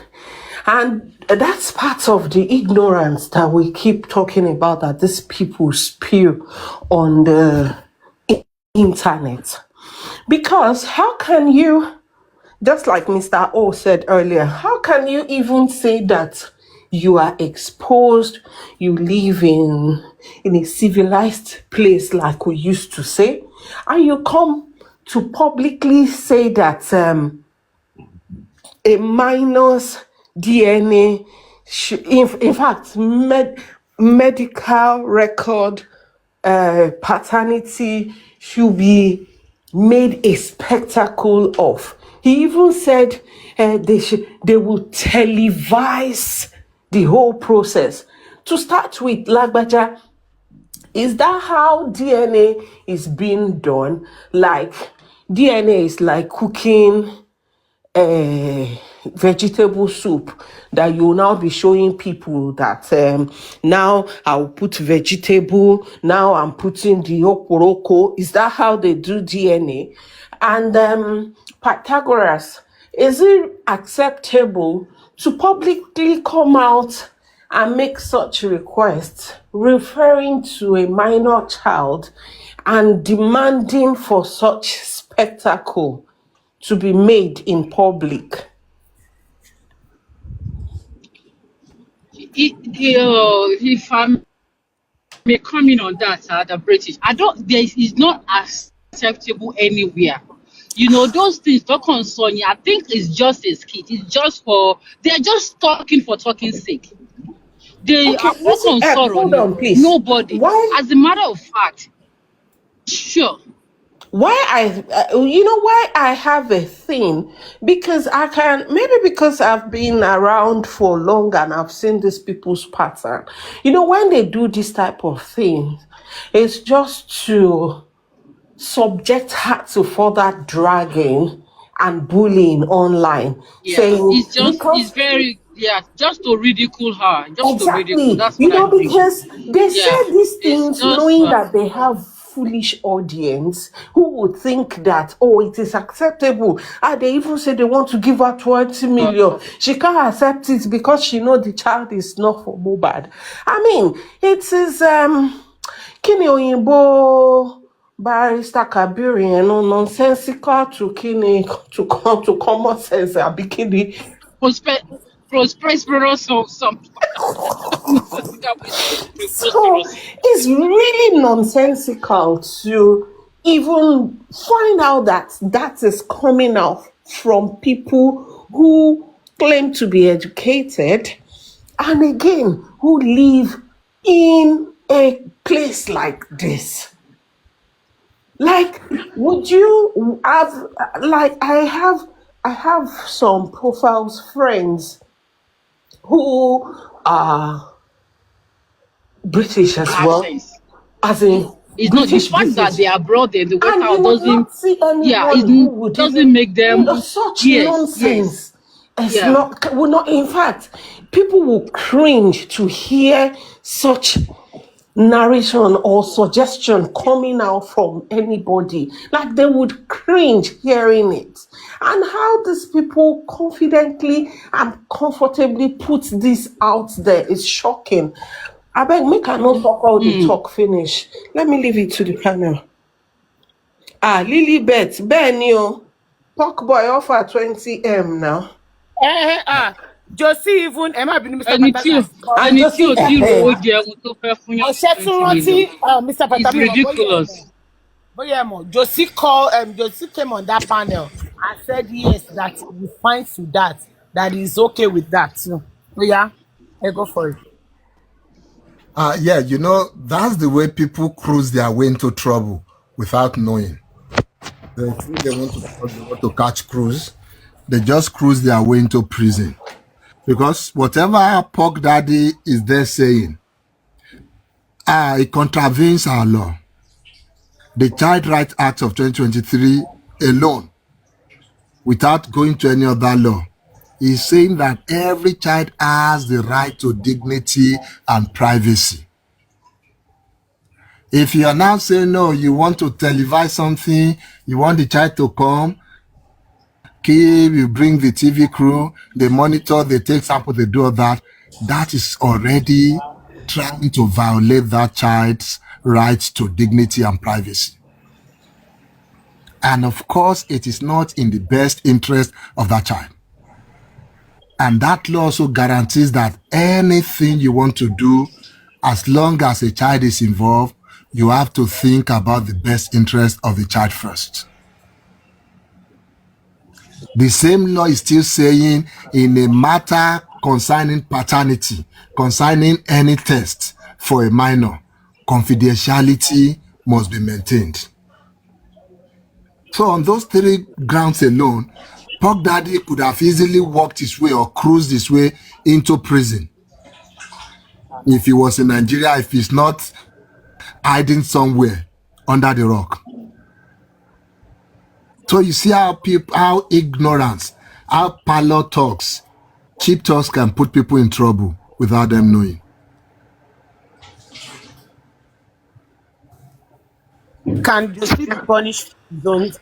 And that's part of the ignorance that we keep talking about that these people spew on the internet. Because how can you, just like Mr. O said earlier, how can you even say that you are exposed, you live in a civilized place like we used to say, and you come to publicly say that a minor's DNA, in fact, medical record paternity should be made a spectacle of. He even said they will televise the whole process. To start with, Lagbaja, is that how DNA is being done? Like, DNA is like cooking vegetable soup that you will now be showing people that now I'll put vegetable, now I'm putting the oporoko. Is that how they do DNA? And Pythagoras, is it acceptable to publicly come out and make such requests referring to a minor child and demanding for such spectacle to be made in public? If I may comment on that, the British, it's not acceptable anywhere. You know, those things don't concern you. I think it's just a skit. It's just they're just talking for talking's sake. They are not concerned. Hold on, please. Nobody. Why? As a matter of fact, sure. Why I have a thing, because because I've been around for long and I've seen these people's pattern. You know, when they do this type of thing, it's just to subject her to further dragging and bullying online. Yeah, saying, it's very just to ridicule her. Just to ridicule. That's you what know, I think. because they say these things just, knowing that they have foolish audience who would think that, oh, it is acceptable. And they even say they want to give her 20 million. She can't accept it because she know the child is not for Mohbad. I mean, it is Kini Oyinbo Barrister Kabiri, nonsensical to common sense. Abikini. Prosperous or something. So it's really nonsensical to even find out that is coming out from people who claim to be educated and again who live in a place like this? Like, would you have, like, I have some profiles friends who are British as well, as in It's not the British fact that British. they are abroad and they work And you out would doesn't, not see yeah, anyone who it would doesn't even, make them, such yes, yes, nonsense. It's yeah. not, will not, in fact, people will cringe to hear such narration or suggestion coming out from anybody. Like they would cringe hearing it. And how these people confidently and comfortably put this out there is shocking. I beg, make I not talk all the talk finish. Let me leave it to the panel. Lilybeth, Benny, Pork boy offer 20M now. Josie even Emma bínú Mr. Ẹni tí ò Patagas kọ. And ẹni tí ò Josie, tí rówó jẹun tó fẹ́ fún yàn Ẹ̀ṣẹ́ tún 20 rántí million. Mr. It's Patagas ridiculous. bóyá ẹ mọ̀ Josie call Josie came on that panel and said yes that he finds to that he's okay with that too. Bóyá ẹ go for it. Yeah, you know, that's the way people cruise their way into trouble without knowing. They think they want to catch cruise. They just cruise their way into prison. Because whatever Pork Daddy is there saying, it contravenes our law. The Child Rights Act of 2023 alone, without going to any other law, is saying that every child has the right to dignity and privacy. If you are now saying, no, you want to televise something, you want the child to come, you bring the TV crew, they monitor, they take sample, they do all that, that is already trying to violate that child's right to dignity and privacy. And of course, it is not in the best interest of that child. And that law also guarantees that anything you want to do, as long as a child is involved, you have to think about the best interest of the child first. The same law is still saying in a matter concerning paternity, concerning any test for a minor, confidentiality must be maintained. So on those three grounds alone, Pork Daddy could have easily walked his way or cruised his way into prison if he was in Nigeria, if he's not hiding somewhere under the rock. So you see how ignorance, how parlor talks, cheap talks can put people in trouble without them knowing. Can Josie be punished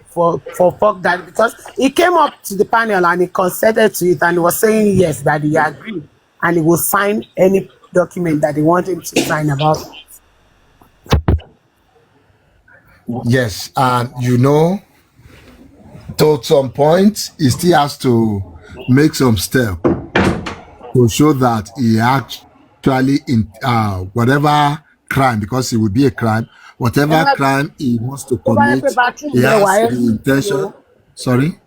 for Pork Daddy? Because he came up to the panel and he consented to it and he was saying yes, that he agreed and he will sign any document that they want him to sign about it. Yes, and you know, to some point, he still has to make some steps to show that he actually, in whatever crime, because it would be a crime, whatever crime he wants to commit, he has the intention. Sorry?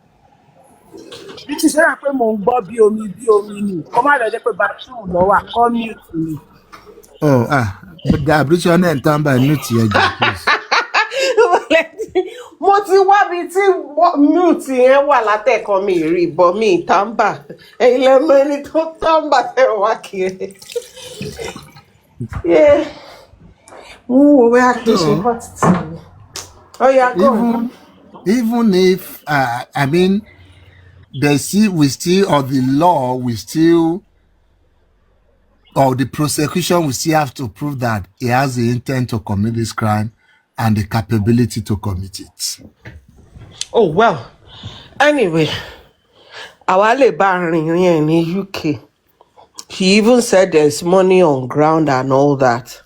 Oh, the abridged and time by mute here, please. mo ti wá bí tí mute yẹn wà látẹ̀kọ́ mi rí bọ́ mi tàǹbà ẹ̀yin lẹ́mọ ẹni tó tàǹbà tẹ̀ wá kiri. Who we are teaching hot tea? Oh yeah, go. Even if I mean, we still, or the law we still, or the prosecution will still have to prove that he has the intent to commit this crime and the capability to commit it. Oh well. Anyway, Awale Barring in the UK. He even said there's money on ground and all that.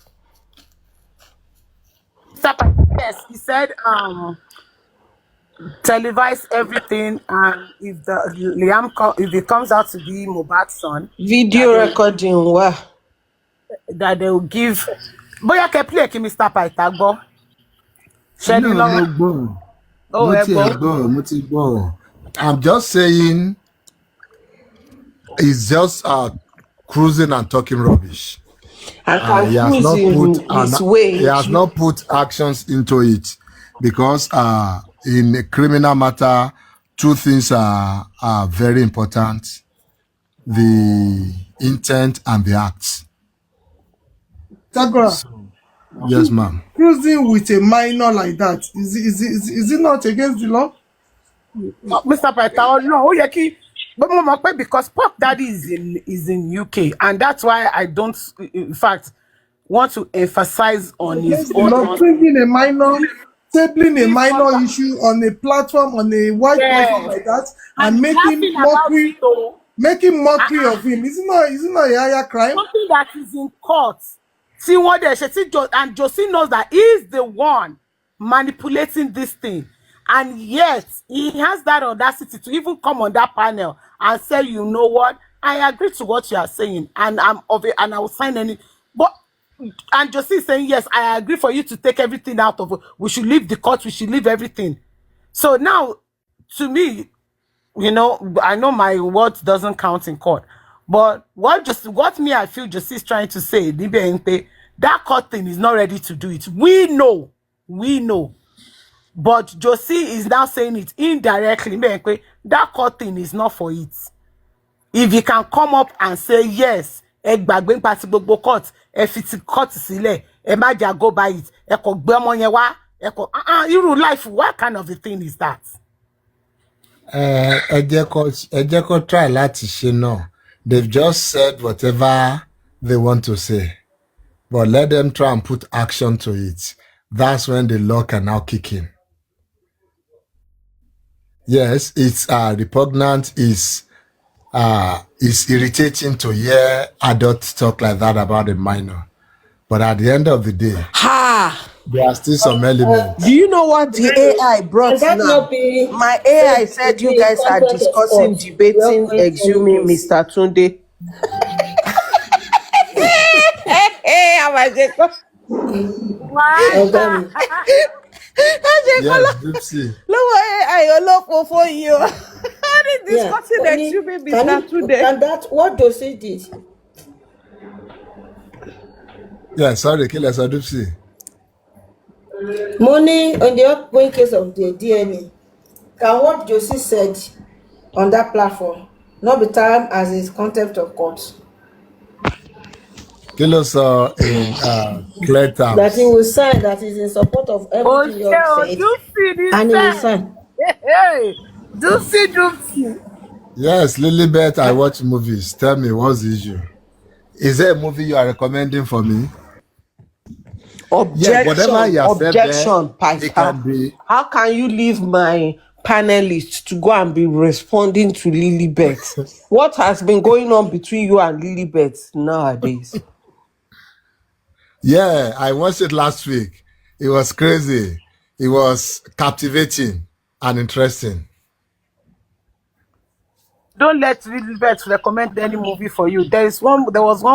Yes, he said televise everything, and if if it comes out to be Mohbad's son, video recording that they will give. Boya ke play ki Mr. Pythagoras. I'm just saying, it's just cruising and talking rubbish. And can He has cruise not put in his way he has into. not put actions into it, because in a criminal matter, two things are very important: the intent and the acts. Pythagoras, So, yes, ma'am. cruising with a minor like that, is it not against the law? Mr. Paita, no, but Mama, because Pop Daddy is in UK, and that's why I don't, in fact, want to emphasize on his Against the law, own. bringing a minor, tabling a If minor Papa, issue on a platform, on a wide platform yes, like that, and and laughing about it, though. making mockery of him, is it not a higher crime? Something that is in court. See what they say, and Josie knows that he is the one manipulating this thing, and yet he has that audacity to even come on that panel and say, you know what, I agree to what you are saying, and I'm of it, and I will sign any. But and Josie is saying, yes, I agree for you to take everything out of it. We should leave the court. We should leave everything. So now, to me, I know my words doesn't count in court, but what me I feel Josie is trying to say, that court thing is not ready to do it. We know, but Josie is now saying it indirectly. That court thing is not for it. If you can come up and say yes, court, court sílẹ̀, go by it, life, what kind of a thing is that? Ẹ jẹ́ kó try láti ṣe náà. They've just said whatever they want to say, but let them try and put action to it. That's when the law can now kick in. Yes, it's repugnant, is irritating to hear adults talk like that about a minor. But at the end of the day, there are still some elements. Do you know what the AI brought now? My AI said you guys are discussing, debating, exhuming Mr. Tunde. Yes, Dipsy. For you. How did discussing exhuming Mr. Tunde? And that's what Josie did. Yeah, sorry, kill us, Dipsy. Money on the upcoming case of the DNA. Can what Josie said on that platform not be termed as his contempt of court? Kill us in clear terms. That he will sign, that is in support of everything you have said. And he will sign. Dupsy. Yes, Lilibet, I watch movies. Tell me, what's the issue? Is there a movie you are recommending for me? Objection, it can be. How can you leave my panelists to go and be responding to Lilibet? What has been going on between you and Lilibet nowadays? Yeah, I watched it last week. It was crazy. It was captivating and interesting. Don't let Lilibet recommend any movie for you. There was one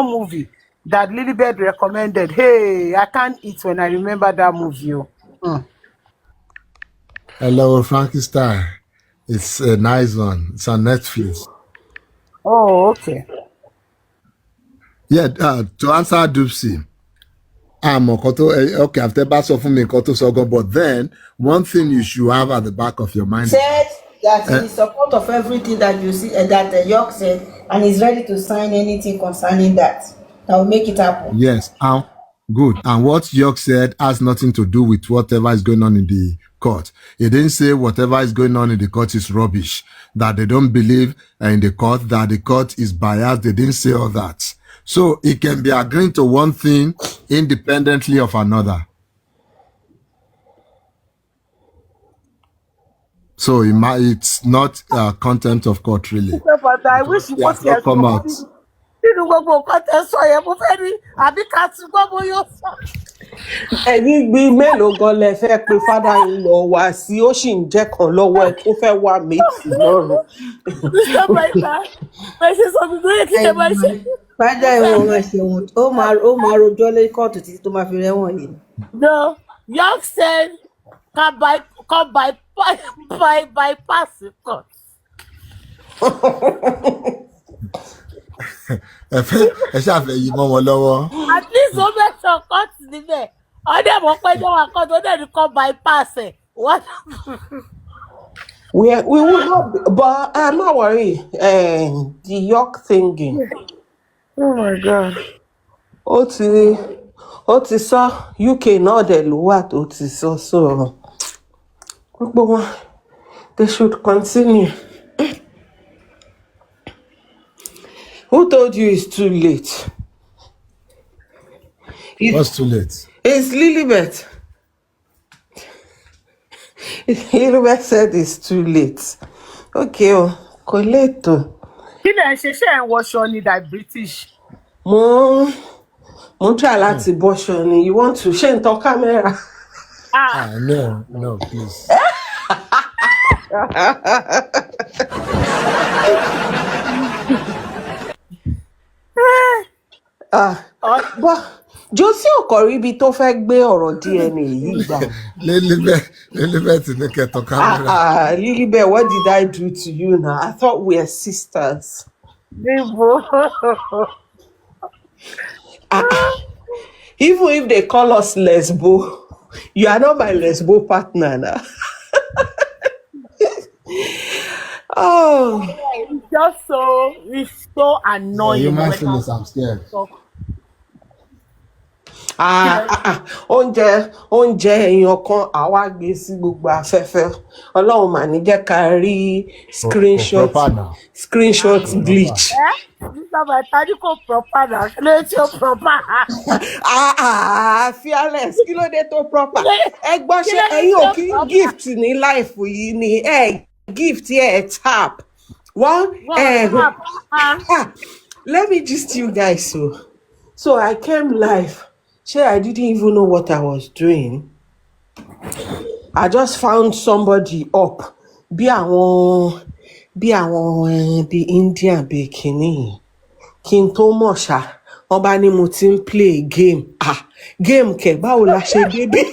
movie that Lilibet recommended. Hey, I can't eat when I remember that movie. Hello, Frankenstein. It's a nice one. It's on Netflix. Oh, okay. Yeah, to answer Dupsy, okay, after Basso for me, but then one thing you should have at the back of your mind said that he is in support of everything that you see, that York said, and is ready to sign anything concerning that. That will make it happen. Yes, good. And what York said has nothing to do with whatever is going on in the court. He didn't say whatever is going on in the court is rubbish, that they don't believe in the court, that the court is biased. They didn't say all that. So it can be agreeing to one thing independently of another. So it's not contempt of court, really. But I wish you would not come out. Ẹ̀yin gbé mélòó gan lẹ fẹ́ pé fádà yín lọ wá sí ó sì ń jẹ́ kan lọ́wọ́ ẹ̀ tó fẹ́ wá méjì lọ́rùn. Fádà ìwọ̀n ẹ̀ṣẹ̀wọ̀n ó máa rojọ́ lé kóòtù títí tó máa fi rẹ́wọ̀n yìí. No, York said can bypass the court. Ẹ ṣàfẹ́ yìí mọ́ wọn lọ́wọ́. ó mẹ́sàn kan tì níbẹ̀ ọdẹ mọ̀ pé jẹ́ wà kan tó dẹ̀ ní kọ́ bypass ẹ̀ what. We will not, but I'm not worried. The York thingy. Oh my God. Ó ti sọ UK náà dẹ̀ ló wà tó ti sọ so gbogbo wọn they should continue. Who told you it's too late? What's too late? It's Lilibet. Lilibet said it's too late. Okay, kò late o. Kí lẹ̀ ń ṣe ṣe ẹ̀ ń wọṣọ ni that British? Mo try láti bọ́ṣọ ni. You want to ṣe ń tọ́ camera? No, please. But Josie Okori ibi tó fẹ́ gbé ọ̀rọ̀ DNA yìí gbà. Lilibet ní kẹtọ camera. Lilibet, what did I do to you now? I thought we were sisters. Even if they call us lesbo, you are not my lesbo partner now. Oh, it's so annoying. Human feelings, I'm scared. oúnjẹ èèyàn kan àwa gbé sí gbogbo afẹ́fẹ́ Ọlọ́run mà ní jẹ́ ká rí screenshot glitch. Fearless kí ló dé tó proper ẹ gbọ́ ṣe ẹ̀yin ò kí gift ní life yìí ni gift ẹ tap one let me gist you guys so I came live. I didn't even know what I was doing. I just found somebody up. Bí àwọn the Indian bikini. Kí n tó mọ̀ ṣá, wọ́n bá ní mo ti ń play game. Game kẹ̀ báwo la ṣe débí?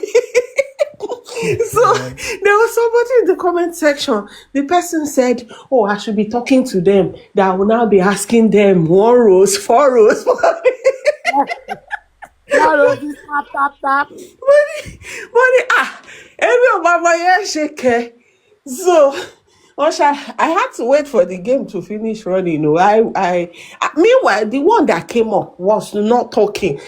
So there was somebody in the comment section. The person said, "Oh, I should be talking to them. That I will now be asking them 1 rose, 4 rose." Money, every Obama shake. So, I had to wait for the game to finish running. Meanwhile, the one that came up was not talking.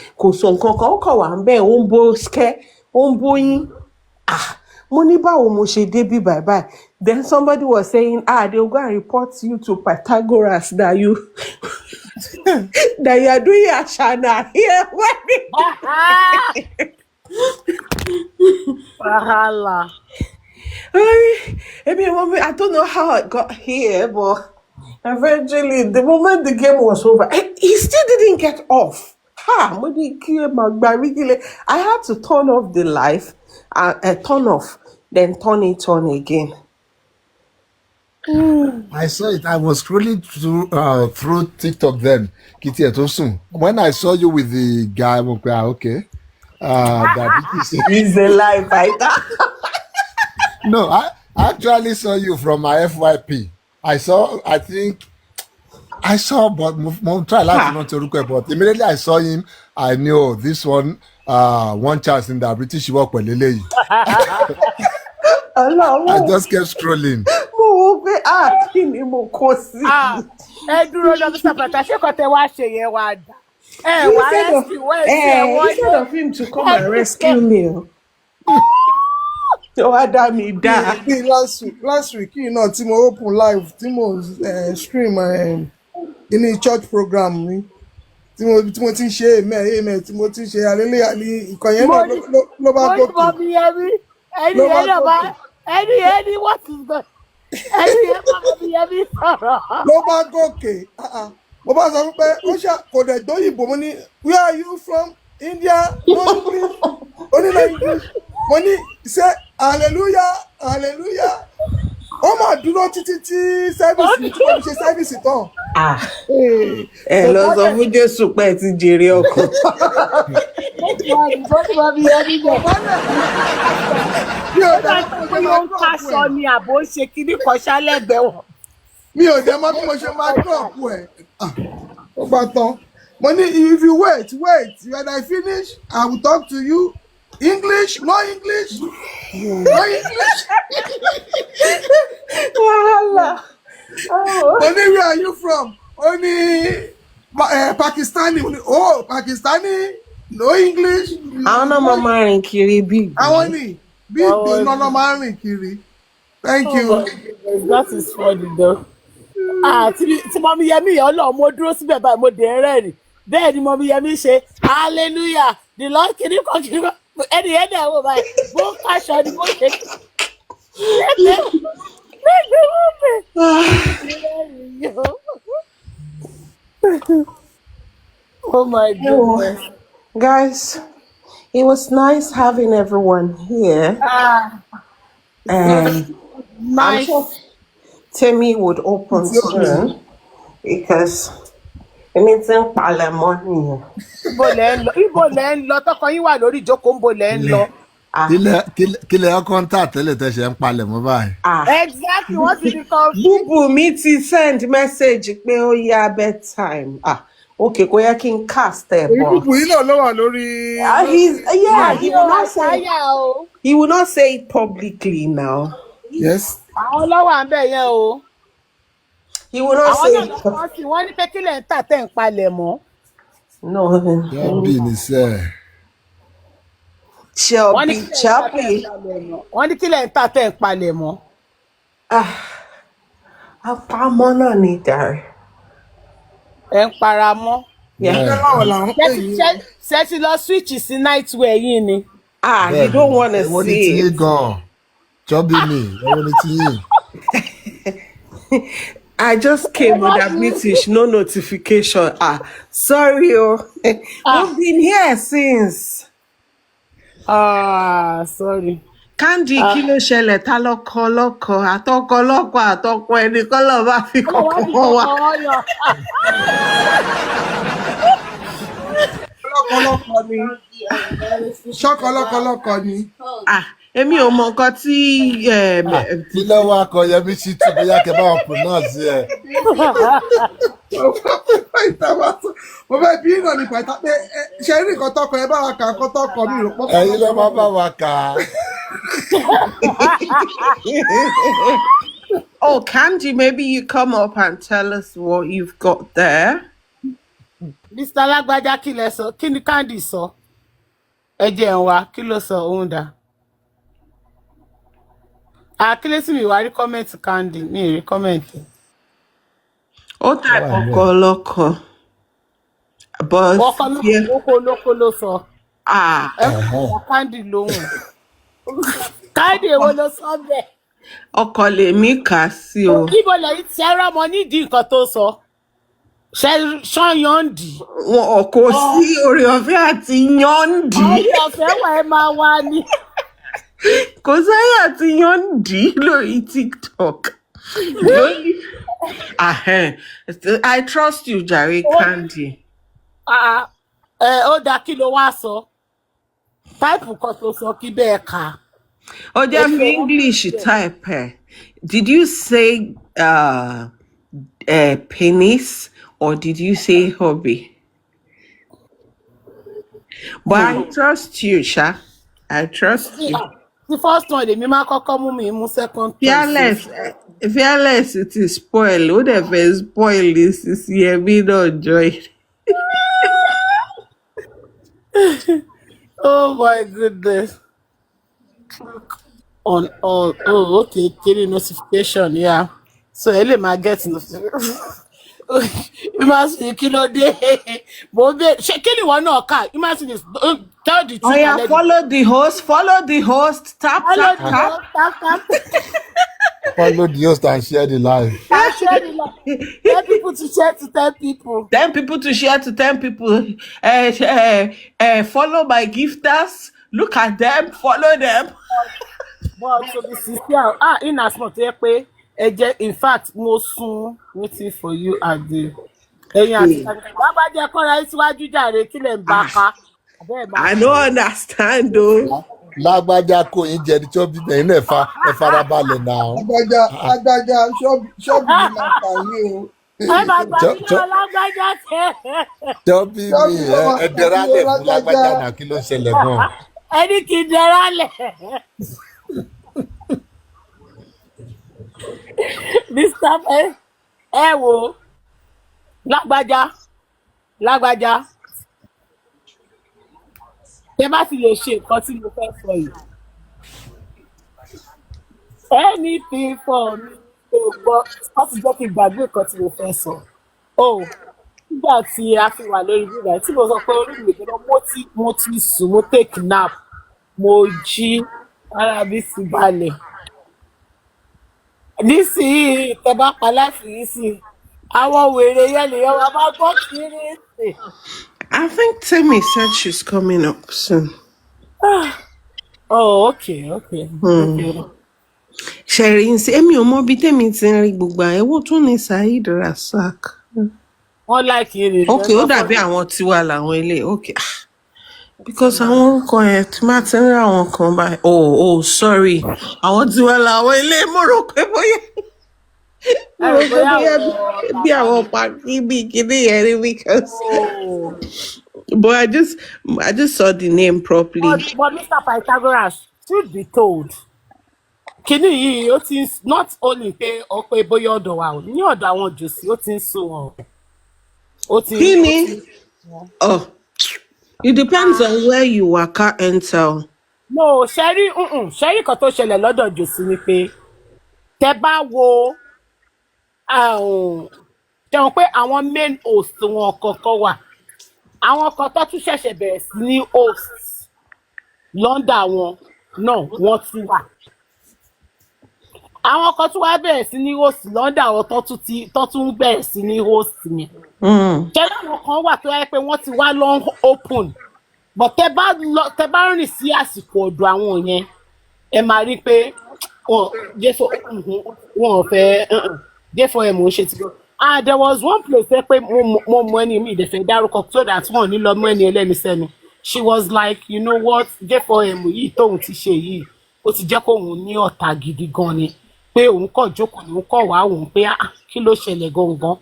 Money bye. Then somebody was saying, they'll go and report you to Pythagoras that you are doing a channel here. I don't know how I got here, but eventually, the moment the game was over, he still didn't get off. I had to turn off the live, turn off, then turn it on again. I saw it. I was scrolling through TikTok then. Kitty Etosun. When I saw you with the guy, I'm okay. He's a lie fighter. No, I actually saw you from my FYP. I saw, but but immediately I saw him, I knew this one, one chance in the British work with Lele. I just kept scrolling. Instead of him to come and rescue me. Last week, tí mo open live, tí mo stream in a church program mi. Tí mo ti ṣe amen, tí mo ti ṣe hallelujah ní ìkan yẹn náà ló bá gòkè. Ẹni what is that? Ló bá gòkè. Mo bá sọ pé ó kò dẹ̀ dóyìnbó mo ní where are you from? India? No English? Only no English? Mo ní say hallelujah. Ó mà dúró títí tí sẹ́fíìsì tí wọ́n ṣe sẹ́fíìsì tán. Lọ sọ fún Jésù pé ẹ ti jèrè ọkàn. Mi ò dẹ̀ mọ̀ bí mo ṣe máa dọ̀pù ẹ̀. Ó bá tán. Money, if you wait, when I finish, I will talk to you. English, no English, no English. Wahala. Oh. Money, where are you from? Only Pakistani. Oh, Pakistani, no English. I don't know my kiri big. I want it. Big, no, man, Kiri. Thank you. My goodness, that is funny though. Tí mọ́mí Yẹmí yẹn ọlọ́run mo dúró síbẹ̀ báyìí mo dé rẹ́rìn bẹ́ẹ̀ ni mọ́mí Yẹmí ṣe hallelujah the Lord kìnnìkan ẹni yẹn dẹ̀ wò báyìí bó káṣọ ni bó ṣe lẹ́gbẹ̀ẹ́ wọ́n bẹ̀. Oh my goodness. Guys, it was nice having everyone here. And nice. I'm sure Temi would open soon because it means in Palermo. Ibo lẹ́ ń lọ tọkọ yín wà lórí ìjókòó ńbo lẹ́ ń lọ. Kílẹ̀ ọkàn tà tẹ́lẹ̀ tẹ́ṣẹ̀ ń palẹ̀ mọ́ báyìí. Exactly what did you call me? Bubu mi ti send message pé ó yá bedtime. Okay, kò yẹ kí n cast ẹ̀ bọ̀. Bubu yìí náà ló wà lórí. He will not say it publicly now. Yes. Àwọn lọ́wọ́ à ń bẹ̀ yẹn o. He will not say it. Wọ́n ní pé kílẹ̀ ń tà tẹ̀ ń palẹ̀ mọ́. No. Chubby ni sẹ́. Chubby. Wọ́n ní kílẹ̀ ń tà tẹ̀ ń palẹ̀ mọ́. Àpamọ́ náà ni dàrí. Ẹ ń para mọ́. Ṣé ti lọ switch sí nightwear yìí ni? You don't want to see it. Chubby ni, ẹ̀wọ̀n ni ti yín. I just came with that British, no notification. Sorry, I've been here since. Sorry. Candy kí ló ṣẹlẹ̀ tá lọ́kọ àtọkọ ẹnìkan lọ bá fi kọ̀kọ́ mọ́ wa. Ṣọ́kọlọ́kọ ni. Èmi ò mọ nǹkan tí. Kí ló wá kọ Yẹmí sí tí bóyá kẹ bá wọn pronounce ẹ. Mo fẹ́ bí náà ní pàtàkì pé ṣe rí nǹkan tọkọ ẹ bá wa kà nǹkan tọkọ mi rò pọ̀. Ẹ̀yin ló máa bá wa kà á. Oh, Candy, maybe you come up and tell us what you've got there. Mr. Lágbájá kí lẹ sọ? Kí ni Candy sọ? Ẹ jẹ́ ń wá, kí ló sọ òun dà? Kílẹ̀ sí mi wá rí kọ́mẹ̀ntì Candy, mi rí kọ́mẹ̀ntì. Ó type ọkọ lọ́kọ. But ọkọ lóko ló sọ. Candy lóhùn. Candy èwo ló sọ bẹ́ẹ̀? Ọkọ lèmi kà sí o. Ibo lẹ́yìn tí ẹ rọ́mọ nídìí nǹkan tó sọ. Ṣán yọ̀ǹdì. Wọn kò sí oore ọ̀fẹ́ àti yọ̀ǹdì. Oore ọ̀fẹ́ wà ẹ máa wá ní. Kò sáyé àti yọ̀ǹdì lórí TikTok. I trust you, Jare Candy. Ó dá kí ló wá sọ? Táìpù kan tó sọ kí bẹ́ẹ̀ kà. Oh, just English type. Did you say penis or did you say hobby? But I trust you, Sha. I trust you. The first one, the Mima Kokomu me second. Fearless, it is spoil. Whatever spoil is here, me not joy. Oh my goodness. On all, okay, getting notification, yeah. So Ele might get notification. You must be kilo day. Shekini one no car. You must this. Tell the truth. Oh yeah, follow the host. Tap. Tap. Follow the host and share the live. Share the live. 10 people to share to 10 people. 10 people to share to 10 people. Follow my gifters. Look at them. Follow them. But so this is in as much in fact, mo soon waiting for you at the. I don't understand though. Lágbájá kò yín jẹ ní tí ó bí bẹ̀yìn náà ẹ farabalẹ̀ náà. Lágbájá ṣọ́ọ̀bù ní láta yín o. ẹ máa gbà mí Chop lọ́wọ́ lágbájá tẹ́. choppy me. Chubby ló máa Ẹ gbà mí dẹrálẹ̀ lọ́wọ́ fún lágbájá lágbájá. náà kí ló ṣẹlẹ̀ gan. Ẹni kì í dẹra lẹ̀. Mr. Ẹ wo lágbájá tẹ bá ti lè ṣe nǹkan tí mo fẹ́ sọ yìí. Anything for me to gbọ́ wọ́n ti jẹ́ kí n gbàgbé nǹkan tí mo fẹ́ sọ. Nígbà tí a fi wà lórí bíbá tí mo sọ pé orí mi gbọ́dọ̀ mo ti sùn mo take nap mo jí ara mi sì balẹ̀. Nísìnyí tẹ bá pa láti yìí sí àwọn wèrè yẹn lèyàn wà máa gbọ́ kiri sí. I think Temi said she's coming up soon. Okay. Sherry ń ṣe èmi ò mọ bí Temi ti ń rí gbogbo àyẹ̀wò tún ní Saheed Rasak. Wọ́n láìkí rè. Okay, ó dàbí àwọn tiwa làwọn ilé. Okay. Because àwọn orúkọ yẹn tí máa ti ń rí àwọn kan báyìí. Sorry. Àwọn tiwa làwọn ilé mo rò pé bóyá bí àwọn pàkí bí kíní yẹn rí because but I just saw the name properly. But Mr. Pythagoras, truth be told, kíní yìí ó ti not only pé ọpẹ bóyá ọ̀dọ̀ wa ò ní ọ̀dọ̀ àwọn jòsí ó ti ń sún wọn. Kíni? It depends on where you waka enter. No, ṣẹ́rí kan tó ṣẹlẹ̀ lọ́dọ̀ jòsí ni pé tẹ bá wo jẹun pé àwọn main host wọn kọ̀ọ̀kan wà àwọn kan tó tún ṣẹ̀ṣẹ̀ bẹ̀rẹ̀ sí ní host lọ́ndà wọn náà wọ́n tún wà àwọn kan tún wá bẹ̀rẹ̀ sí ní host lọ́ndà wọn tó tún bẹ̀rẹ̀ sí ní host yẹn jẹ́rẹ́ àwọn kan wà tó yẹ pé wọ́n ti wá long open but tẹ bá rìn sí àsìkò ọ̀dọ̀ àwọn yẹn ẹ máa rí pé wọn ò fẹ́ therefore ẹ mò ń ṣe ti gbọ́. There was one place pé mo mọ ẹni mi ìdẹ̀fẹ̀ dárúkọ so that wọn ò ní lọ mọ ẹni ẹlẹ́ni sẹ́nu. She was like, you know what, therefore ẹ mò yìí tóun ti ṣe yìí ó ti jẹ́ kóun ní ọ̀tá gidi gan ni pé òun kọ̀ jókòó ni òun kọ̀ wá òun pé kí ló ṣẹlẹ̀ gangan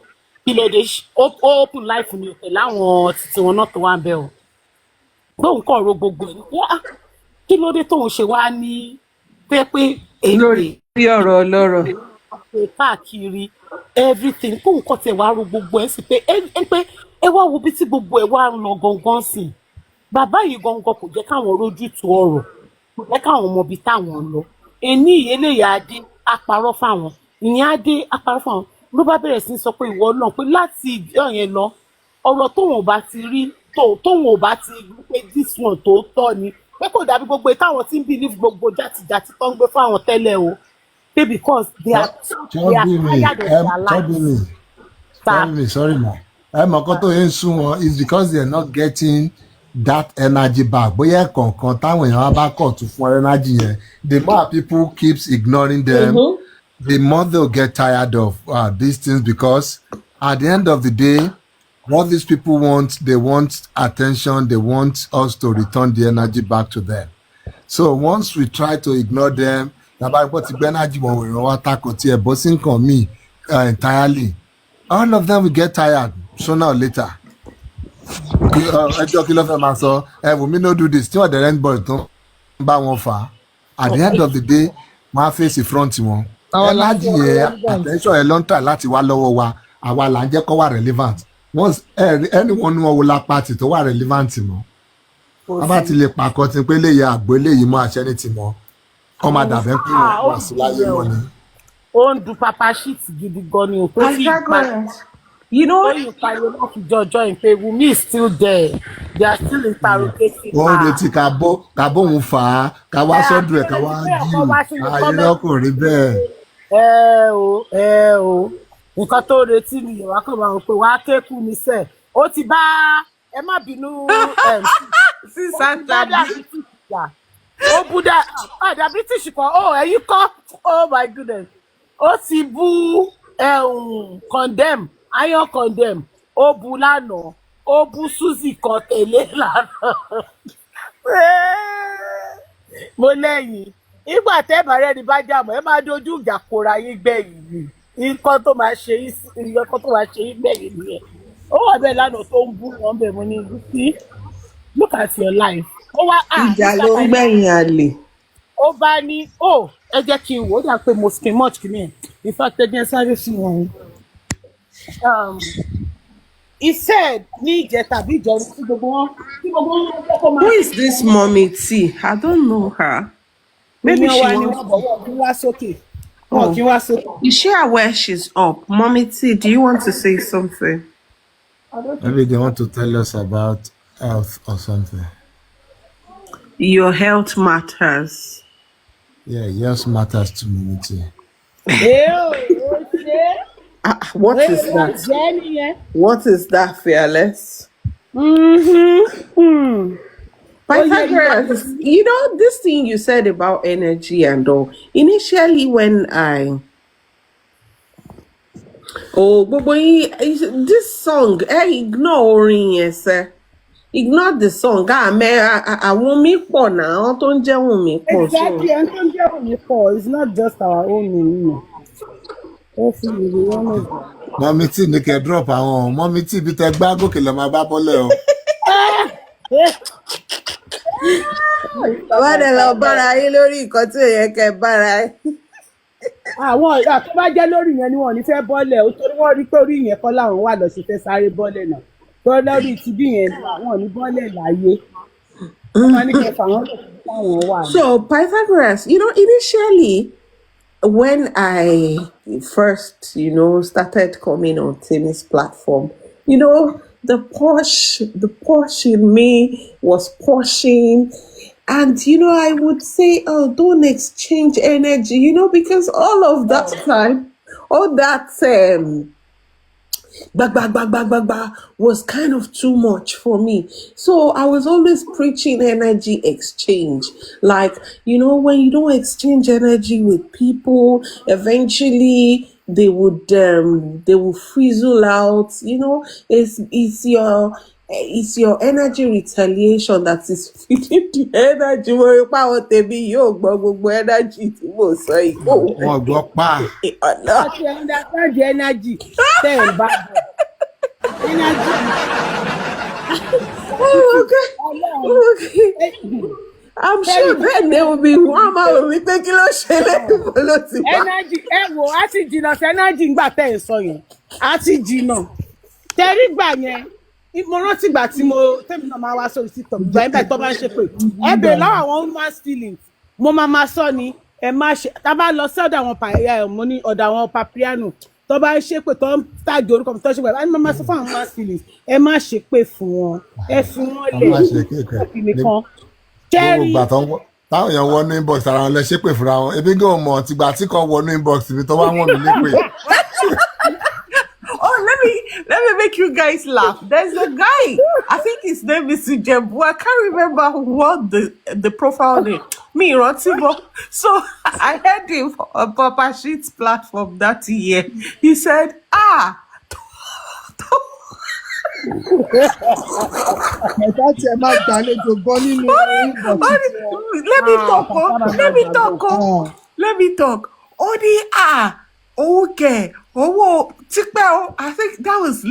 kí ló dé open life ni òkè láwọn títí wọn náà tó wá ń bẹ̀ o. Tóun kọ̀ ro gbogbo ẹ̀ ní pé kí ló dé tóun ṣe wá ní pé lórí bí ọ̀rọ̀ ọlọ́rọ̀. Káàkiri everything kó nǹkan tẹ̀ wá ro gbogbo ẹ̀ sí pé ẹ wá wo bí tí gbogbo ẹ̀ wá ń lọ gangan sí i bàbá yìí gangan kò jẹ́ káwọn rójú tu ọ̀rọ̀ kò jẹ́ káwọn mọ ibi táwọn ń lọ ẹni eléyà adé apárọ́ fáwọn ìyẹn adé apárọ́ fáwọn ló bá bẹ̀rẹ̀ sí sọ pé ìwọ náà pé láti ìjọ yẹn lọ ọ̀rọ̀ tóun ò bá ti rí tóun ò bá ti rí pé this one tó tọ́ ni pé kò dàbí gbogbo táwọn tí ń believe gbogbo játijàti tó ń gbé fáwọn tẹ́lẹ̀ o. Because they are tired of their lives. Tell me, sorry ma. It's because they are not getting that energy back. Bóyá kankan táwọn èèyàn bá kọ̀ tún fún energy yẹn, the more people keeps ignoring them, the more they'll get tired of these things because at the end of the day, what these people want, they want attention, they want us to return the energy back to them. So once we try to ignore them, entirely, all of them will get tired sooner or later. We no do this. At the end of the day, my face in front of one. Attention a long time láti wá lọ́wọ́ wa, àwa là ń jẹ́ kó wà relevant. Once anyone who will like party to wà relevant mọ́. Aba ti lè pàkọ́ tí pé léyìí àgbo léyìí mọ́ àṣẹ ní ti mọ́. Ọmọ àdàbẹ́ pé wọ́n sí láyé mọ́ ni. Ó ń du papa shit gidi gan ni o tó sì pa. You know, you pariwo láti jọjọ́ in pé Wunmi is still there. They are still interrogating her. Wọ́n retí ká bóun fà á, ká wá sọ́dọ̀ ẹ̀ ká wá jí ayélujákùnrin bẹ́ẹ̀. O. Nǹkan tó retí ni ìwà kan máa ń pè wá kékù ní sẹ́ẹ̀. Ó ti bá ẹ má bínú sí santa ó búdá àdàbí tíṣì kan ẹ̀yin kọ́ oh my goodness ó ti bú condemn iron condemn ó bú lánàá ó bú Suzy kan tẹ̀lé lánàá mo lẹ́yìn ìgbà tẹ́bàárẹ́ ni bá jàmọ́ ẹ máa dojú ìjà kóra yín gbẹ̀yìn ni nǹkan tó máa ṣe yín nǹkan tó máa ṣe yín gbẹ̀yìn nìyẹn ó wà bẹ́ẹ̀ lánàá tó ń bú wọn bẹ̀ mo ní sí look at your life ó wá ìjà Mr. ló ń gbẹ̀yìn àlè. ó bá ní ẹ jẹ́ kí n wò ó dà pé mo skin much kìíní ẹ̀ in fact ẹ jẹ́ sáré sí wọn. He said ní ìjẹta àbí ìjẹun tí gbogbo wọn kọ́kọ́ máa. Who is this mommy T? I don't know her. Maybe she wants. Is she aware she's up? Mommy T, do you want to say something? Maybe they want to tell us about health or something. Your health matters. Yeah, yours matters to me too. What is that? What is that, Fearless? Pythagoras, you know, this thing you said about energy and all, initially when this song, ignore yes, ignore the song. Exactly, it's not just our own meaning. Mommy T ní kẹ́ drop àwọn Mommy T bí tẹ́ gbá gòkè lọ máa bá bọ́lẹ̀ o. Bàbá dẹ̀ lọ bára yín lórí nǹkan tí ò yẹ kẹ́ bára yín. Àwọn tó bá jẹ́ lórí yẹn ni wọ́n ní fẹ́ bọ́lẹ̀ ó torí wọ́n rí pé orí yẹn kọ́ láwọn wà lọ sí fẹ́ sáré bọ́lẹ̀ náà tó lórí ti bí yẹn àwọn ní bọ́lẹ̀ láyé. Wọ́n ní kẹ́ fà wọ́n lọ sí táwọn wà. So Pythagoras, you know, initially when I first, started coming on Timmy's platform, the posh in me was poshing. And, I would say, don't exchange energy, because all of that time, all that was kind of too much for me. So I was always preaching energy exchange. Like, when you don't exchange energy with people, eventually they will frizzle out. It's your energy retaliation that is feeding the energy. Energy. Okay. I'm sure then there will be one man with me taking energy. Àti jìnnà sí energy ńgbà tẹ́ ẹ̀ sọ yẹn. Àti jìnnà. Tẹ́rí gbà yẹn. Mo rántí ìgbà tí tẹ́mi náà máa wá sórí TikTok. Ìgbà yẹn báyìí tó bá ń ṣe pé ẹ bèèrè lọ́wọ́ àwọn human stealing. Mo máa sọ ni ẹ má ṣe tá a bá lọ sí ọ̀dọ̀ àwọn mo ní ọ̀dọ̀ àwọn papiano tó bá ń ṣe pé tó ń tàgé orúkọ mi tó ṣe pé ẹ máa sọ fún àwọn human stealing ẹ má ṣe pé fún wọn ẹ fi wọn lẹ̀ nìkan. Gbogbo táwọn èèyàn wọnú inbox ara wọn lẹ ṣépè fúnra wọn ebi gan mọ tìgbà tí kan wọnú inbox mi tó wá wọn mi lépè. Let me make you guys laugh. There's a guy, I think his name is Ijebu. I can't remember what the profile name. Me, Rotibo. So I heard him on Papa Sheet's platform that year. He said, let me talk. Okay. I think that was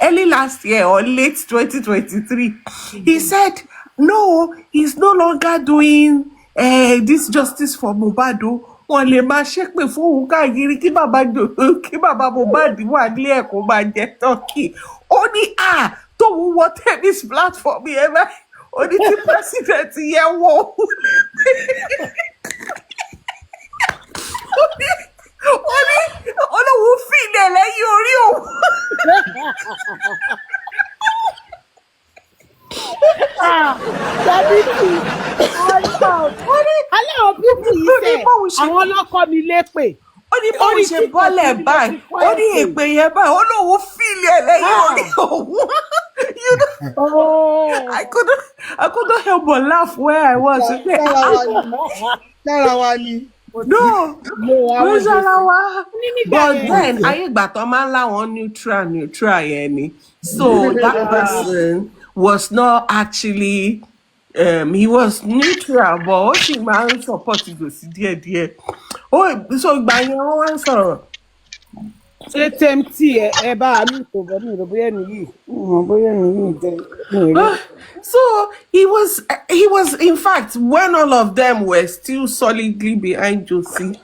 early last year or late 2023. He said, no, he's no longer doing this justice for Mohbad. Wọ́n lè máa ṣépè fún òun káàkiri kí bàbá Mohbad wà nílé ẹ̀kọ́ máa jẹ tọ́kì. Ó ní tóun wọ tennis platform yẹn báyìí. Ó ní tí president yẹn wọ̀ olówó fìdẹ̀ lẹ́yìn orí òun. Aláwọ̀ pípù yìí tẹ̀ àwọn ọlọ́kọ́ mi lépè. Ó ní báwo ṣe bọ́lẹ̀ báyìí, ó ní èpè yẹn báyìí, olówó fìdẹ̀ lẹ́yìn orí òun. I couldn't help but laugh where I was. No, but then ayé ìgbà tó máa ń láwọn neutral yẹn ni. So that person was not actually he was neutral, but ó sì máa ń support ìgòsí díẹ̀díẹ̀. So ìgbà yẹn wọ́n wá ń sọ̀rọ̀ ṣé tẹ́mtì ẹ bá mi kò bọ́ mi ò bóyá nìyí bóyá nìyí jẹ́ mi rí. So he was in fact, when all of them were still solidly behind Josie,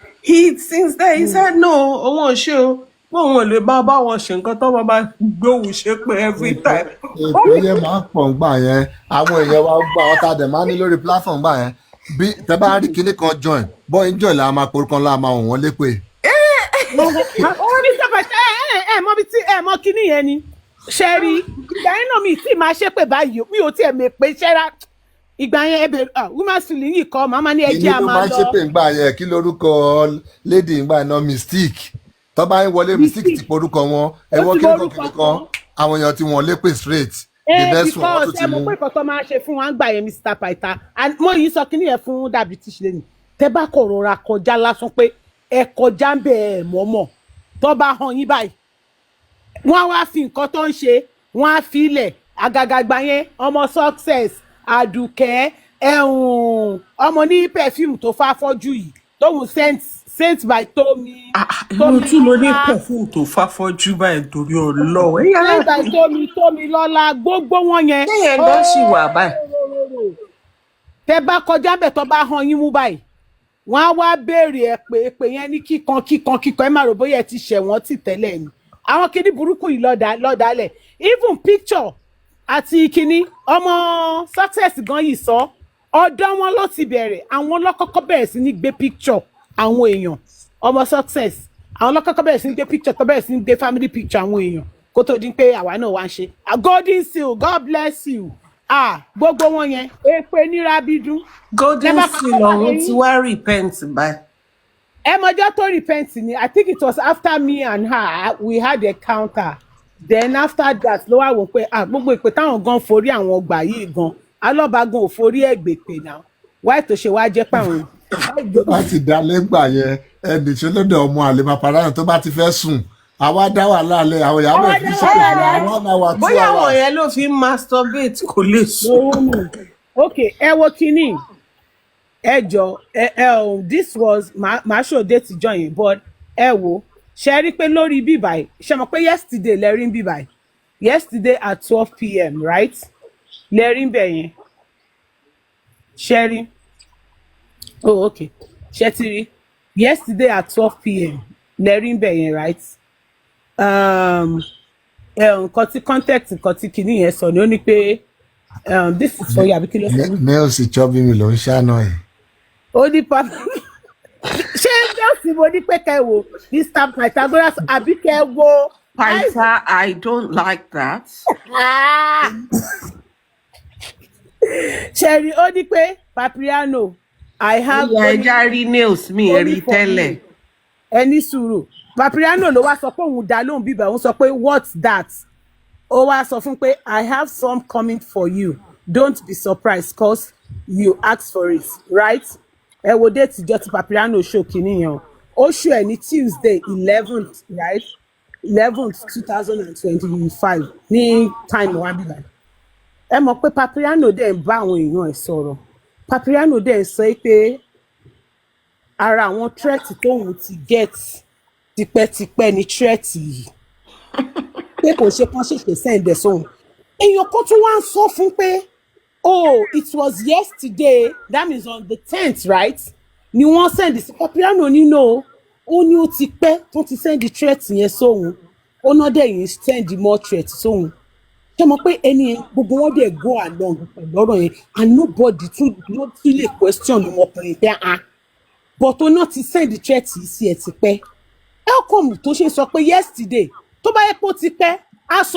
since then he said no, òun ò ṣe o, òun ò lè bá wọn ṣe nǹkan tó bá gbóhùn ṣe pé every time. ètò yẹn máa ń pọ̀ ńgbà yẹn àwọn èèyàn wa gbọ́ àwọn tá a dẹ̀ máa ní lórí platform gbà yẹn bí tẹ bá rí kinní kan join bọ́ọ̀ join la máa porúkọ ńlá máa wọ̀n wọ́n lépè. Mọ bí tí mọ kíní yẹn ni ṣe rí ìgbà yẹn náà mi tí máa ṣe pé báyìí mi ò tiẹ̀ mọ̀ pé ṣẹ́ra ìgbà yẹn ẹ bẹ̀rẹ̀ woman feeling yìí kọ́ màmá ní ẹjẹ́ àmà lọ. ìní ló máa ń ṣe pé ńgbà yẹn kí lórúkọ lady ńgbà yẹn náà Mystique tó bá ń wọlé Mystique ti porúkọ wọn ẹ̀wọ̀n kíní kan àwọn èèyàn tí wọ́n lépè straight the next one wọ́n tún ti mú. mo pé ìkọ́ tó máa ṣe fún wa ń gbà yẹn Mr. Paita mo yìí sọ kíní yẹn fún dàbí tíṣ lẹ́nu tẹ bá kọ̀ rọra kọjá lásán pé ẹ kọjá ń bẹ̀ ẹ̀ mọ́mọ́ tó bá hàn yín báyìí wọ́n wá fi nǹkan tó ń ṣe wọ́n á fi ilẹ̀ àgàgàgbà yẹn ọmọ Success Àdùkẹ́ ọmọ ní perfume tó fà fọ́jú yìí tóun Saint by Tomi. Mo tún lo ní perfume tó fà fọ́jú báyìí torí Ọlọ́run. Saint by Tomi lọ́la gbogbo wọn yẹn. Ṣé gan ṣì wà báyìí? Tẹ bá kọjá bẹ̀ tó bá hàn yín mú báyìí wọ́n á wá béèrè ẹ̀ pé yẹn ní kíkan ẹ má rò bóyá ẹ ti ṣẹ̀wọ̀n tì tẹ́lẹ̀ ni àwọn kinní burúkú yìí lọ́dàálẹ̀ even picture àti kinní ọmọ Success gan yìí sọ ọ̀dọ̀ wọn ló ti bẹ̀rẹ̀ àwọn lọ́kọ́kọ́ bẹ̀rẹ̀ sí ní gbé picture àwọn èèyàn ọmọ Success àwọn lọ́kọ́kọ́ bẹ̀rẹ̀ sí ní gbé picture tó bẹ̀rẹ̀ sí ní gbé family picture àwọn èèyàn kó tó di pé àwa náà wá ń ṣe golden seal God bless you gbogbo wọn yẹn èpè níra bídún. golden seal ọ̀hún ti wá repent báyìí. Mọjọ́ tó repent ni I think it was after me and her we had a counter then after that ló wá wò pé gbogbo ìpè táwọn gan forí àwọn ọgbà yìí gan alọ́bàgàn ò forí ẹ̀gbẹ̀pẹ̀ náà wáyé tó ṣe wá jẹ́ pàwọn. tó bá ti dá lẹ́gbà yẹn ẹnì ṣe lọ́dọ̀ ọmọ àlè paparazzi tó bá ti fẹ́ sùn àwa dá wà lálẹ́ àwọn ìyàwó ẹ̀ fi ṣe pé àwọn náà wà tí wà. bóyá àwọn yẹn ló fi masturbate kò lè sùn. ok ẹ wo kínní ẹ jọ this was màá ṣò date join but ẹ wo ṣe rí pé lórí bíbáyìí ṣe mọ̀ pé yesterday lẹ́rìí bíbáyìí yesterday at 12 p.m. right lẹ́rìí bẹ̀ yẹn ṣe rí ok ṣe ti rí yesterday at 12 p.m. lẹ́rìí bẹ̀ yẹn right nǹkan tí context nǹkan tí kìíní yẹn sọ ni ó ní pé this is for you àbí kí ló sọ. nails chọ́bí mi ló ń ṣáná ẹ̀. ó ní papa ṣé nails mo ní pé kẹ́ wo Mr. Pythagoras àbí kẹ́ wo. Pytha, I don't like that. ṣẹ́rí ó ní pé Papiano I have. ẹja rí nails mi rí tẹ́lẹ̀. ẹni sùúrù Papiano ló wá sọ pé òun dá lóhùn bíbẹ̀ òun sọ pé what's that ó wá sọ fún pé I have some coming for you don't be surprised cause you asked for it right ẹ wo déètì ìjọ tí Papiano show kìíní yẹn ó show ẹ ní Tuesday 11th right 11th 2025 ní time wa bíbá ẹ mọ̀ pé Papiano dẹ̀ ń bá àwọn èèyàn ẹ̀ sọ̀rọ̀ Papiano dẹ̀ ń sọ pé ara àwọn threat tóun ti get tipẹ́tipẹ́ ni threat yìí pé kò ṣe kán ṣèṣe sẹ́ǹdẹ̀ sóhun èèyàn kan tún wá ń sọ fún pé oh it was yesterday that means on the 10th right ni wọ́n sẹ́ǹdì sí Papiano nínú ó ní ó ti pẹ́ tó ti sẹ́ǹdì threat yẹn sóhun ó náà dẹ̀ yìí sẹ́ǹdì more threat sóhun ṣé mo pé ẹni yẹn gbogbo wọn dẹ̀ go along pẹ̀lú ọ̀rọ̀ yẹn and nobody tún lè question ọmọkùnrin pé but ó náà ti sẹ́ǹdì threat yìí sí ẹ̀ ti pẹ́. How come tó ṣe sọ pé yesterday tó bá yẹ pé ó ti pẹ́ á sọ